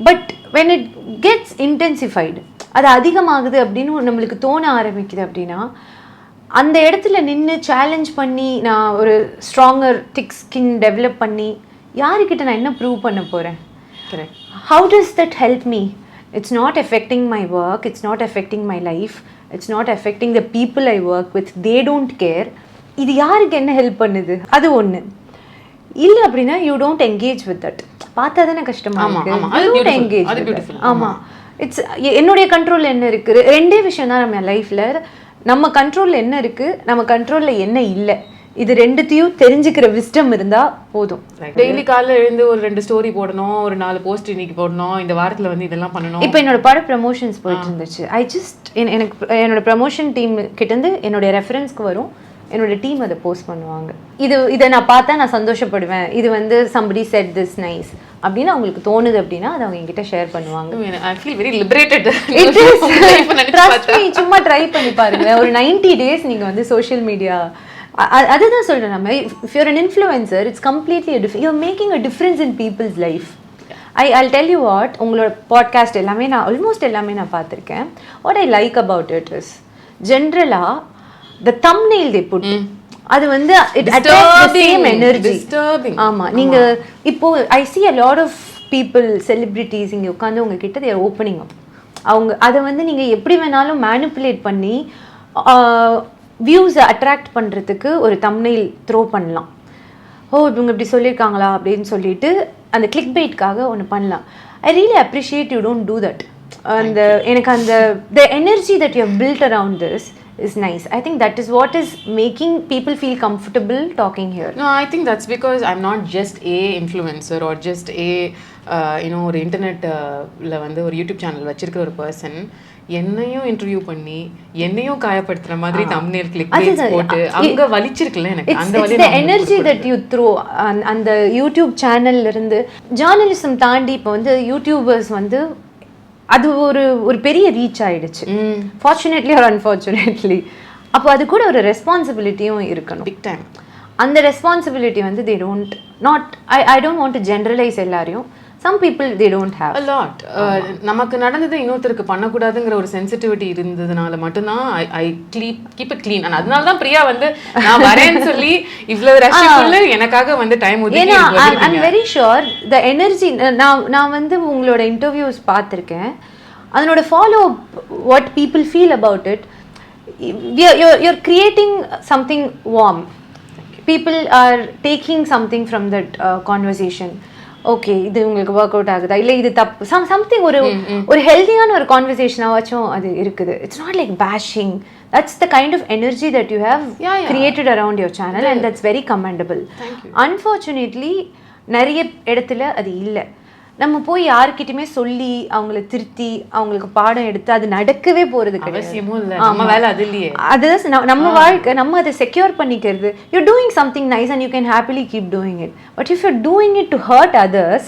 But when it gets intensified, அது அதிகமாகுது அப்படின்னு நம்மளுக்கு தோண ஆரம்பிக்குது அப்படின்னா, அந்த இடத்துல நின்று சேலஞ்ச் பண்ணி நான் ஒரு ஸ்ட்ராங்கர் திக் ஸ்கின் டெவலப் பண்ணி யாருக்கிட்ட நான் என்ன ப்ரூவ் பண்ண போகிறேன்? Correct. How does that help me? It's not affecting my work, it's not affecting my life, it's not affecting the people I work with. They don't care. இது யாருக்கு என்ன ஹெல்ப் பண்ணுது? அது ஒன்று. இல்லை அப்படின்னா you don't engage with that. பார்த்தா தானே கஷ்டமாக இருக்குது. என்கேஜ். ஆமாம், இட்ஸ் என்னுடைய கண்ட்ரோலில் என்ன இருக்குது? ரெண்டே விஷயம் தான் நம்ம லைஃப்பில். நம்ம கண்ட்ரோலில் என்ன இருக்குது, நம்ம கண்ட்ரோலில் என்ன இல்லை, இது ரெண்டுத்தையும் தெரிஞ்சுக்கிற விஸ்டம் இருந்தால் போதும். டெய்லி காலையில் எழுந்து ஒரு 2 ஸ்டோரி போடணும், ஒரு 4 போஸ்ட் இன்னைக்கு போடணும், இந்த வாரத்தில் வந்து இதெல்லாம் பண்ணணும். இப்போ என்னோட பட ப்ரமோஷன்ஸ் போயிட்டு இருந்துச்சு. எனக்கு என்னோட ப்ரமோஷன் டீம் கிட்டேருந்து என்னுடைய ரெஃபரன்ஸ்க்கு வரும், என்னோட டீம் அதை போஸ்ட் பண்ணுவாங்க. இதை நான் பார்த்தா நான் சந்தோஷப்படுவேன், இது வந்து somebody said this nice அப்படின்னு அவங்களுக்கு தோணுது அப்படின்னா அதை அவங்க என்கிட்ட ஷேர் பண்ணுவாங்க. I feel very liberated. Trust me, சும்மா ட்ரை பண்ணி பாருங்க. ஒரு 90 days நீங்கள் வந்து சோஷியல் மீடியா, அதுதான் சொல்கிறேன் நம்ம. if you're an influencer, it's completely you're making a difference in people's life. I'll tell you what, உங்களோட பாட்காஸ்ட் எல்லாமே நான் ஆல்மோஸ்ட் எல்லாமே நான் பார்த்துருக்கேன். what I like about it is ஜென்ரலாக the thumbnail they put, அது வந்து it attracts the same energy. Disturbing. ஆமா, நீங்க இப்போ I see a lot of people, celebrities இங்க உட்கார்ந்து உங்க கிட்ட they are opening up. அவங்க அதை வந்து நீங்க எப்படி வேணாலும் மேனிப்புலேட் பண்ணி வியூஸை அட்ராக்ட் பண்றதுக்கு ஒரு thumbnail த்ரோ பண்ணலாம். ஓ இவங்க இப்படி சொல்லியிருக்காங்களா அப்படின்னு சொல்லிட்டு அந்த கிளிக் பைட்காக ஒன்று பண்ணலாம். I really appreciate you don't do that. அந்த எனக்கு அந்த the energy that you have built around this is nice. I think that is what is making people feel comfortable talking here. No, I think that's because I'm not just a influencer or just a ஒரு இன்டர்நெட்ல வந்து ஒரு யூடியூப் சேனல் வச்சிருக்கிற ஒரு பர்சன். என்னையும் இன்டர்வியூ பண்ணி என்னையும் காயப்படுத்துற மாதிரி thumbnail click போட்டு அங்க வலிச்சிருக்குல்ல எனக்கு. அந்த வலி the energy that you throw அந்த யூடியூப் சேனல்ல இருந்து ஜர்னலிசம் தாண்டி இப்போ வந்து யூடியூபர்ஸ் வந்து அது ஒரு பெரிய ரீச் ஆயிடுச்சு, ஃபார்ச்சுனேட்லி ஆர் அன்ஃபார்ச்சுனேட்லி. அப்போ அது கூட ஒரு ரெஸ்பான்சிபிலிட்டியும் இருக்கணும், பிக் டைம். அந்த ரெஸ்பான்சிபிலிட்டி வந்து they don't not I don't want to generalize எல்லாரையும். some people they don't have a lot. நமக்கு நடந்தது இன்னொருத்தருக்கு பண்ணக்கூடாதுங்கிற ஒரு சென்சிட்டிவிட்டி இருந்ததுனால மட்டும்தான் I keep it clean. and அதனால தான் பிரியா வந்து நான் வரேன்னு சொல்லி இவ்வளவு ரஷ்க்குள்ள எனக்காக வந்து டைம் ஒதுக்கி I'm very sure the energy நான் வந்து உங்களோட இன்டர்வியூஸ் பார்த்திருக்கேன், அதனோட follow what people feel about it. you're creating something warm. people are taking something from that conversation. Okay, இது உங்களுக்கு ஒர்க் அவுட் ஆகுதா, இல்லை இது தப்பு, சம்திங் ஒரு ஹெல்தியான ஒரு கான்வர்சேஷனாச்சும் அது இருக்குது. It's not like bashing. that's the kind of energy that you have created around your channel and that's very commendable. Unfortunately நிறைய இடத்துல அது இல்லை. நம்ம போய் யார்கிட்டயுமே சொல்லி அவங்கள திருத்தி அவங்களுக்கு பாடம் எடுத்து அது நடக்கவே போறது கிடையாது. நம்ம வேலை அது இல்லையே. அதுதான் நம்ம வாழ்க்கை. நம்ம அதை செக்யூர் பண்ணிக்கிறது. you're doing something nice and you can happily keep doing it. but if you're doing it to hurt others,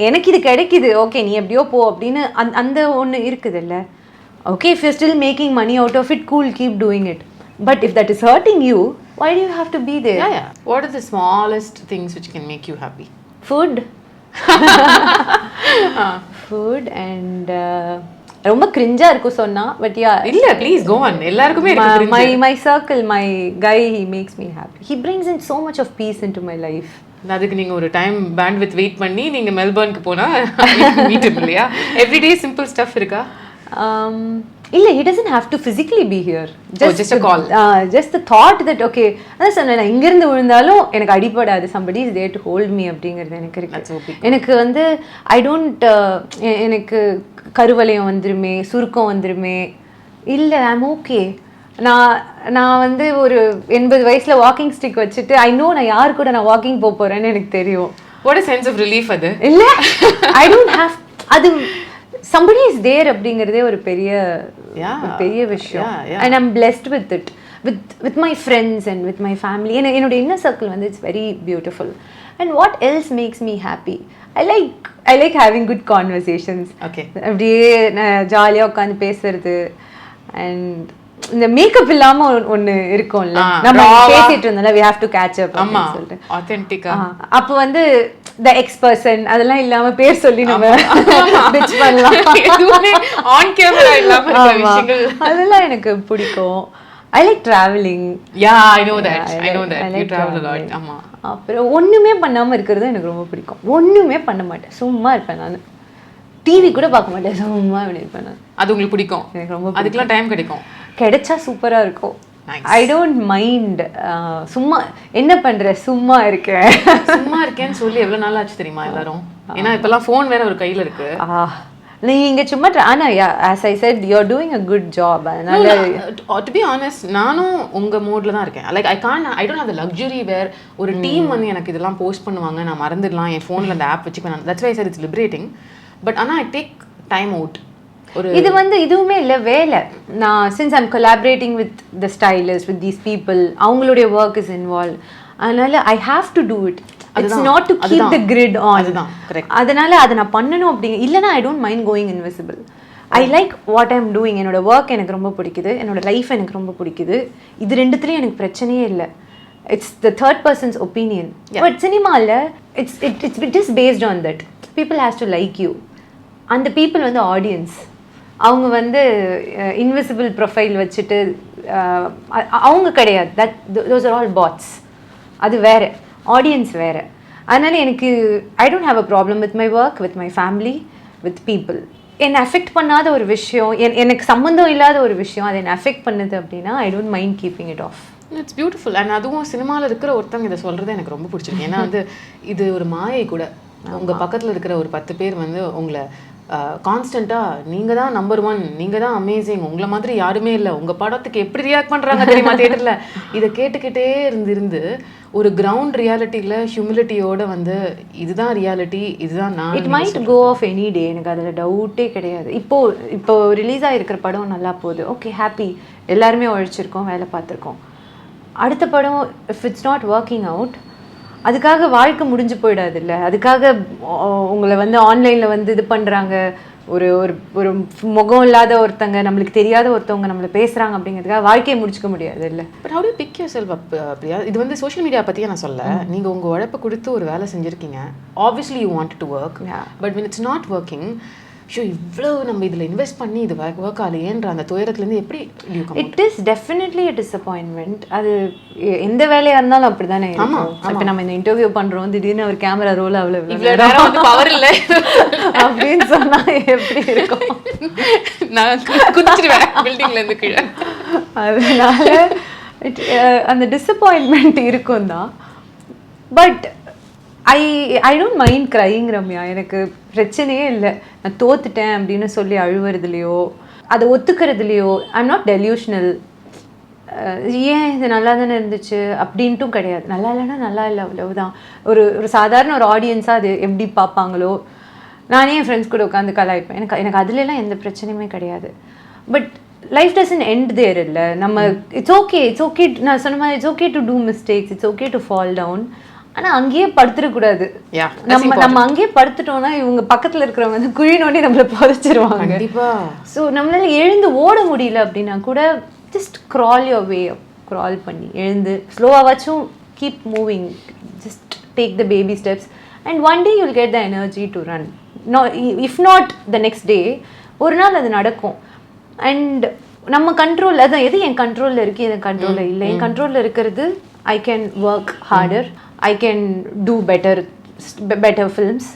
எனக்கு இது கிடைக்குது, ஓகே நீ எப்படியோ போ அப்படின்னு அந்த ஒன்று இருக்குது இல்லை. okay, if you're still making money out of it, cool, keep doing it. but if that is hurting you, why do you have to be there? What are the smallest things which can make you happy? food. food and ரொம்ப கிரிஞ்சா இருக்கும் சொன்னா, பட் யா இல்ல ப்ளீஸ் கோ ஆன். எல்லாருக்குமே இருக்கு cringe. my circle, my guy, he makes me happy. he brings in so much of peace into my life. அதுக்கு நீங்க ஒரு டைம் பேண்ட்வித் வெயிட் பண்ணி நீங்க மெல்பர்னுக்கு போனா மீட் இல்லையா? எவ்ரிடே சிம்பிள் ஸ்டஃப் இருக்கா? இல்ல, he doesn't have to physically be here. just a call. Just the thought that okay, அதான் சொன்னேன், நான் இங்க இருந்து விழுந்தாலும் எனக்கு அடிபடாது, somebody is there to hold me அப்படிங்கிறது எனக்கு இருக்கு. எனக்கு வந்து I don't எனக்கு கருவளையம் வந்துருமே, சுருக்கம் வந்துருமே, இல்ல I'm okay. நான் வந்து ஒரு 80 வயசுல வாக்கிங் ஸ்டிக் வச்சுட்டு I know நான் யார் கூட நான் வாக்கிங் போறேன்னு எனக்கு தெரியும். What a sense of relief அது. இல்ல, I don't have அது somebody is there அப்படிங்கிறதே ஒரு பெரிய விஷயம். and I'm blessed with it, with my friends and with my family. என்னோட inner circle வந்து it's very beautiful. and what else makes me happy? I like having good conversations. okay, அப்படியே ஜாலியா உட்கார்ந்து பேசுறது. and இந்த மேக்கப் இல்லாம ஒன்னு இருக்கும்ல, நம்ம பேசிட்டு இருந்தோம்ல, we have to catch up அப்படின்னு சொல்லிட்டு ஆத்தென்டிக்கா. அப்ப வந்து the ex person அதெல்லாம் இல்லாம பேர் சொல்லி நம்ம பிட்ச் பண்ணலாம். எதுவுமே ஆன் கேமரா இல்லாம இருக்கிற விஷயங்கள் அதெல்லாம் எனக்கு பிடிக்கும். I like traveling. I know that. You travel a lot. ஆமா. அப்புறம் ஒண்ணுமே பண்ணாம இருக்கிறது எனக்கு ரொம்ப பிடிக்கும். ஒண்ணுமே பண்ண மாட்டேன், சும்மா இருப்பேன். நான் டிவி கூட பார்க்க மாட்டேன், சும்மா இருப்பேன். நான் அது உங்களுக்கு பிடிக்கும்? எனக்கு ரொம்ப அதுக்கெல்லாம் டைம் கிடைச்சா சூப்பரா இருக்கும். I don't mind. சும்மா என்ன பண்ற, சும்மா இருக்கேன்னு சொல்லி எவ்வளவு நாள் ஆச்சு தெரியுமா எல்லாரும்? ஏன்னா இப்பெல்லாம் ஃபோன் வேற ஒரு கையில இருக்கு. நீங்க சும்மா ஆனா as I said, you're doing a good job. அதனால to be honest, நானும் உங்க மோட்ல தான் இருக்கேன். like I don't have the luxury where ஒரு டீம் வந்து எனக்கு இதெல்லாம் போஸ்ட் பண்ணுவாங்க, நான் மறந்துடலாம், என் ஃபோன்ல அந்த ஆப் வச்சுப்பேன். that's why I said it's liberating. but ஆனா I take time out. இது வந்து இதுவுமே இல்லை, வேலை. நான் since I'm collaborating with the stylists, with these people, அவங்களுடைய work is involved. அதனால I have to do it. It's not to keep the grid on. அதனால அதை நான் பண்ணணும் அப்படிங்க இல்லைன்னா I don't mind going invisible. I like what I'm doing. என்னோட ஒர்க் எனக்கு ரொம்ப பிடிக்குது, என்னோட லைஃப் எனக்கு ரொம்ப பிடிக்குது. இது ரெண்டுத்துலேயும் எனக்கு பிரச்சனையே இல்லை. It's the third person's opinion. But சினிமாவில் it's just based on that. People has to like you. அந்த people வந்து ஆடியன்ஸ். அவங்க வந்து இன்விசிபிள் ப்ரொஃபைல் வச்சுட்டு அவங்க கிடையாது. those are all bots. அது வேறு, ஆடியன்ஸ் வேறு. அதனால எனக்கு I don't have a problem with my work, with my family, with people. என்னை அஃபெக்ட் பண்ணாத ஒரு விஷயம், எனக்கு சம்மந்தம் இல்லாத ஒரு விஷயம் அதை என்னை அஃபெக்ட் பண்ணுது அப்படின்னா I don't mind keeping it off. It's beautiful. And அதுவும் சினிமாவில் இருக்கிற ஒருத்தவங்க இதை சொல்கிறது எனக்கு ரொம்ப பிடிச்சிருக்கு. ஏன்னா வந்து இது ஒரு மாயை கூட. உங்கள் பக்கத்தில் இருக்கிற ஒரு 10 பேர் வந்து உங்களை கான்ஸ்டண்ட்டாக நீங்கள் தான் நம்பர் 1, நீங்கள் தான் அமேசிங், உங்களை மாதிரி யாருமே இல்லை, உங்கள் படத்துக்கு எப்படி ரியாக்ட் பண்ணுறாங்க தெரியுமா தியேட்டரில், இதை கேட்டுக்கிட்டே இருந்து ஒரு கிரவுண்ட் ரியாலிட்டியில் ஹியூமிலிட்டியோட வந்து இதுதான் ரியாலிட்டி, இதுதான் நான். It might go off any day, எனக்கு அதில் டவுட்டே கிடையாது. இப்போ ரிலீஸ் ஆகிருக்கிற படம் நல்லா போகுது, ஓகே ஹாப்பி, எல்லாருமே உழைச்சிருக்கோம், வேலை பார்த்துருக்கோம். அடுத்த படம் if it's not working out, அதுக்காக வாழ்க்கை முடிஞ்சு போயிடாது இல்லை. அதுக்காக உங்களை வந்து ஆன்லைனில் வந்து இது பண்ணுறாங்க, ஒரு ஒரு முகம் இல்லாத ஒருத்தங்க, நம்மளுக்கு தெரியாத ஒருத்தவங்க நம்மளை பேசுகிறாங்க அப்படிங்கிறதுக்காக வாழ்க்கையை முடிச்சுக்க முடியாது இல்லை. But how to pick yourself up Priya? இது வந்து சோஷியல் மீடியா பற்றியே நான் சொல்ல, நீங்கள் உங்கள் உழைப்பை கொடுத்து ஒரு வேலை செஞ்சுருக்கீங்க, obviously you want to work, but when it's not working, so இவ்வளோ நம்ம இதில் இன்வெஸ்ட் பண்ணி இது ஒர்க் ஆகலையேன்ற அந்த துயரத்துலேருந்து எப்படி? It is definitely a disappointment. அது எந்த வேலையாக இருந்தாலும் அப்படி தானே இருக்கும். இப்போ நம்ம இந்த இன்டர்வியூ பண்ணுறோம், திடீர்னு ஒரு கேமரா ரோல் பவர் இல்லை அப்படின்னு சொன்னால் எப்படி இருக்கும்? நான் குதிச்சிருவேன் பில்டிங்லேருந்து கீழே. அதனால அந்த டிசப்பாயின்மெண்ட் இருக்கும் தான். But I don't mind crying Ramya. எனக்கு பிரச்சனையே இல்லை. நான் தோத்துட்டேன் அப்படின்னு சொல்லி அழுவுறதுலையோ அதை ஒத்துக்கிறதுலையோ ஐம் நாட் டெல்யூஷனல். ஏன் இது நல்லா தானே இருந்துச்சு அப்படின்ட்டும் கிடையாது. நல்லா இல்லைன்னா நல்லா இல்லை, அவ்வளவுதான். ஒரு சாதாரண ஒரு ஆடியன்ஸாக அது எப்படி பார்ப்பாங்களோ, நானே என் ஃப்ரெண்ட்ஸ் கூட உட்காந்து கலாய்ப்பேன். எனக்கு அதுலலாம் எந்த பிரச்சனையுமே கிடையாது. But life doesn't end there இல்லை. நம்ம இட்ஸ் ஓகே நான் சொன்ன மாதிரி it's okay to do mistakes, it's okay to fall down. ஆனால் அங்கேயே படுத்துடக்கூடாது. நம்ம அங்கேயே படுத்துட்டோம்னா இவங்க பக்கத்தில் இருக்கிறவங்க வந்து குழி நோண்டி நம்மளை புதைச்சிருவாங்க. கண்டிப்பாக. ஸோ நம்மளால எழுந்து ஓட முடியல அப்படின்னா கூட just crawl your way up, crawl பண்ணி எழுந்து ஸ்லோவாச்சும் keep moving, just take the baby steps and one day you'll get the energy to run. If not the next day, ஒரு நாள் அது நடக்கும். அண்ட் நம்ம கண்ட்ரோல் அதான், எது என் கண்ட்ரோலில் இருக்குது, எது கண்ட்ரோலில் இல்லை. என் கண்ட்ரோலில் இருக்கிறது I can work harder, I can do better films,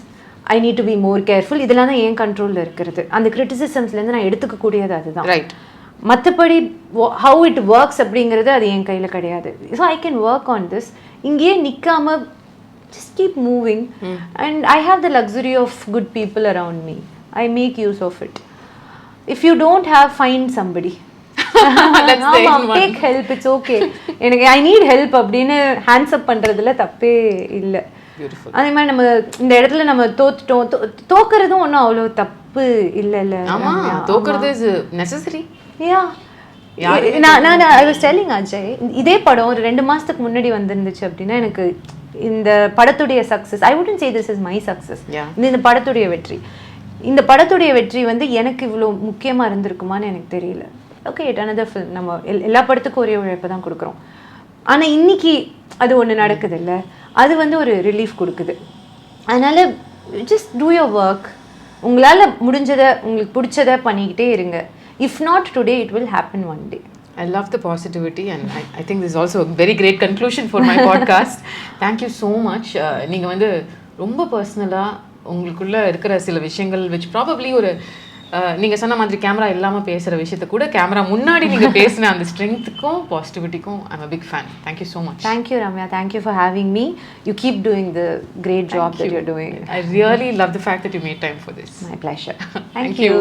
I need to be more careful. இதெல்லாம் தான் என் கண்ட்ரோலில் இருக்கிறது. அந்த கிரிட்டிசிசம்ஸ்லேருந்து நான் எடுத்துக்கக்கூடியது அதுதான். ரைட். மற்றபடி ஹவு இட் ஒர்க்ஸ் அப்படிங்கிறது அது என் கையில் கிடையாது. So I can work on this. இங்கேயே நிற்காம just keep moving and I have the luxury of good people around me. I make use of it. If you don't have, find somebody. Take help, it's okay. எனக்கு ஐ நீட் ஹெல்ப் அப்படின்னு ஹேண்ட்ஸ் அப் பண்ணுறதுல தப்பே இல்லை. அதே மாதிரி நம்ம இந்த இடத்துல நம்ம தோத்துட்டோம், தோக்குறதும் ஒன்றும் அவ்வளோ தப்பு இல்லை. தோக்குறது இஸ் நெசசரி. நான் ஐ வாஸ் டெல்லிங் அஜய், இதே படம் ஒரு 2 மாதத்துக்கு முன்னாடி வந்துருந்துச்சு அப்படின்னா எனக்கு இந்த படத்துடைய success, I wouldn't say this is my success, இந்த படத்துடைய வெற்றி, இந்த படத்துடைய வெற்றி வந்து எனக்கு இவ்வளோ முக்கியமாக இருந்திருக்குமான்னு எனக்கு தெரியல. Okay, it another film. நம்ம எல்லா படத்துக்கும் ஒரே உழைப்பை தான் கொடுக்குறோம். ஆனால் இன்னைக்கு அது ஒன்று நடக்குது இல்லை, அது வந்து ஒரு ரிலீஃப் கொடுக்குது. அதனால் ஜஸ்ட் டூ யோர் ஒர்க். உங்களால் முடிஞ்சதை, உங்களுக்கு பிடிச்சதை பண்ணிக்கிட்டே இருங்க. If not today, it will happen one day. I love the positivity and I think this is also a very great conclusion for my podcast. Thank you so much. நீங்கள் வந்து ரொம்ப பர்சனலாக உங்களுக்குள்ளே இருக்கிற சில விஷயங்கள் which probably ஒரு நீங்கள் சொன்ன மாதிரி கேமரா இல்லாமல் பேசுகிற விஷயத்த கூட கேமரா முன்னாடி நீங்கள் பேசின அந்த ஸ்ட்ரென்த்துக்கும் பாசிட்டிவிட்டிக்கும் I'm a big fan. Thank you so much. Thank you, Ramya. Thank you for having me. You keep doing the great job that you're doing. I really love the fact that you made time for this. My pleasure. Thank you.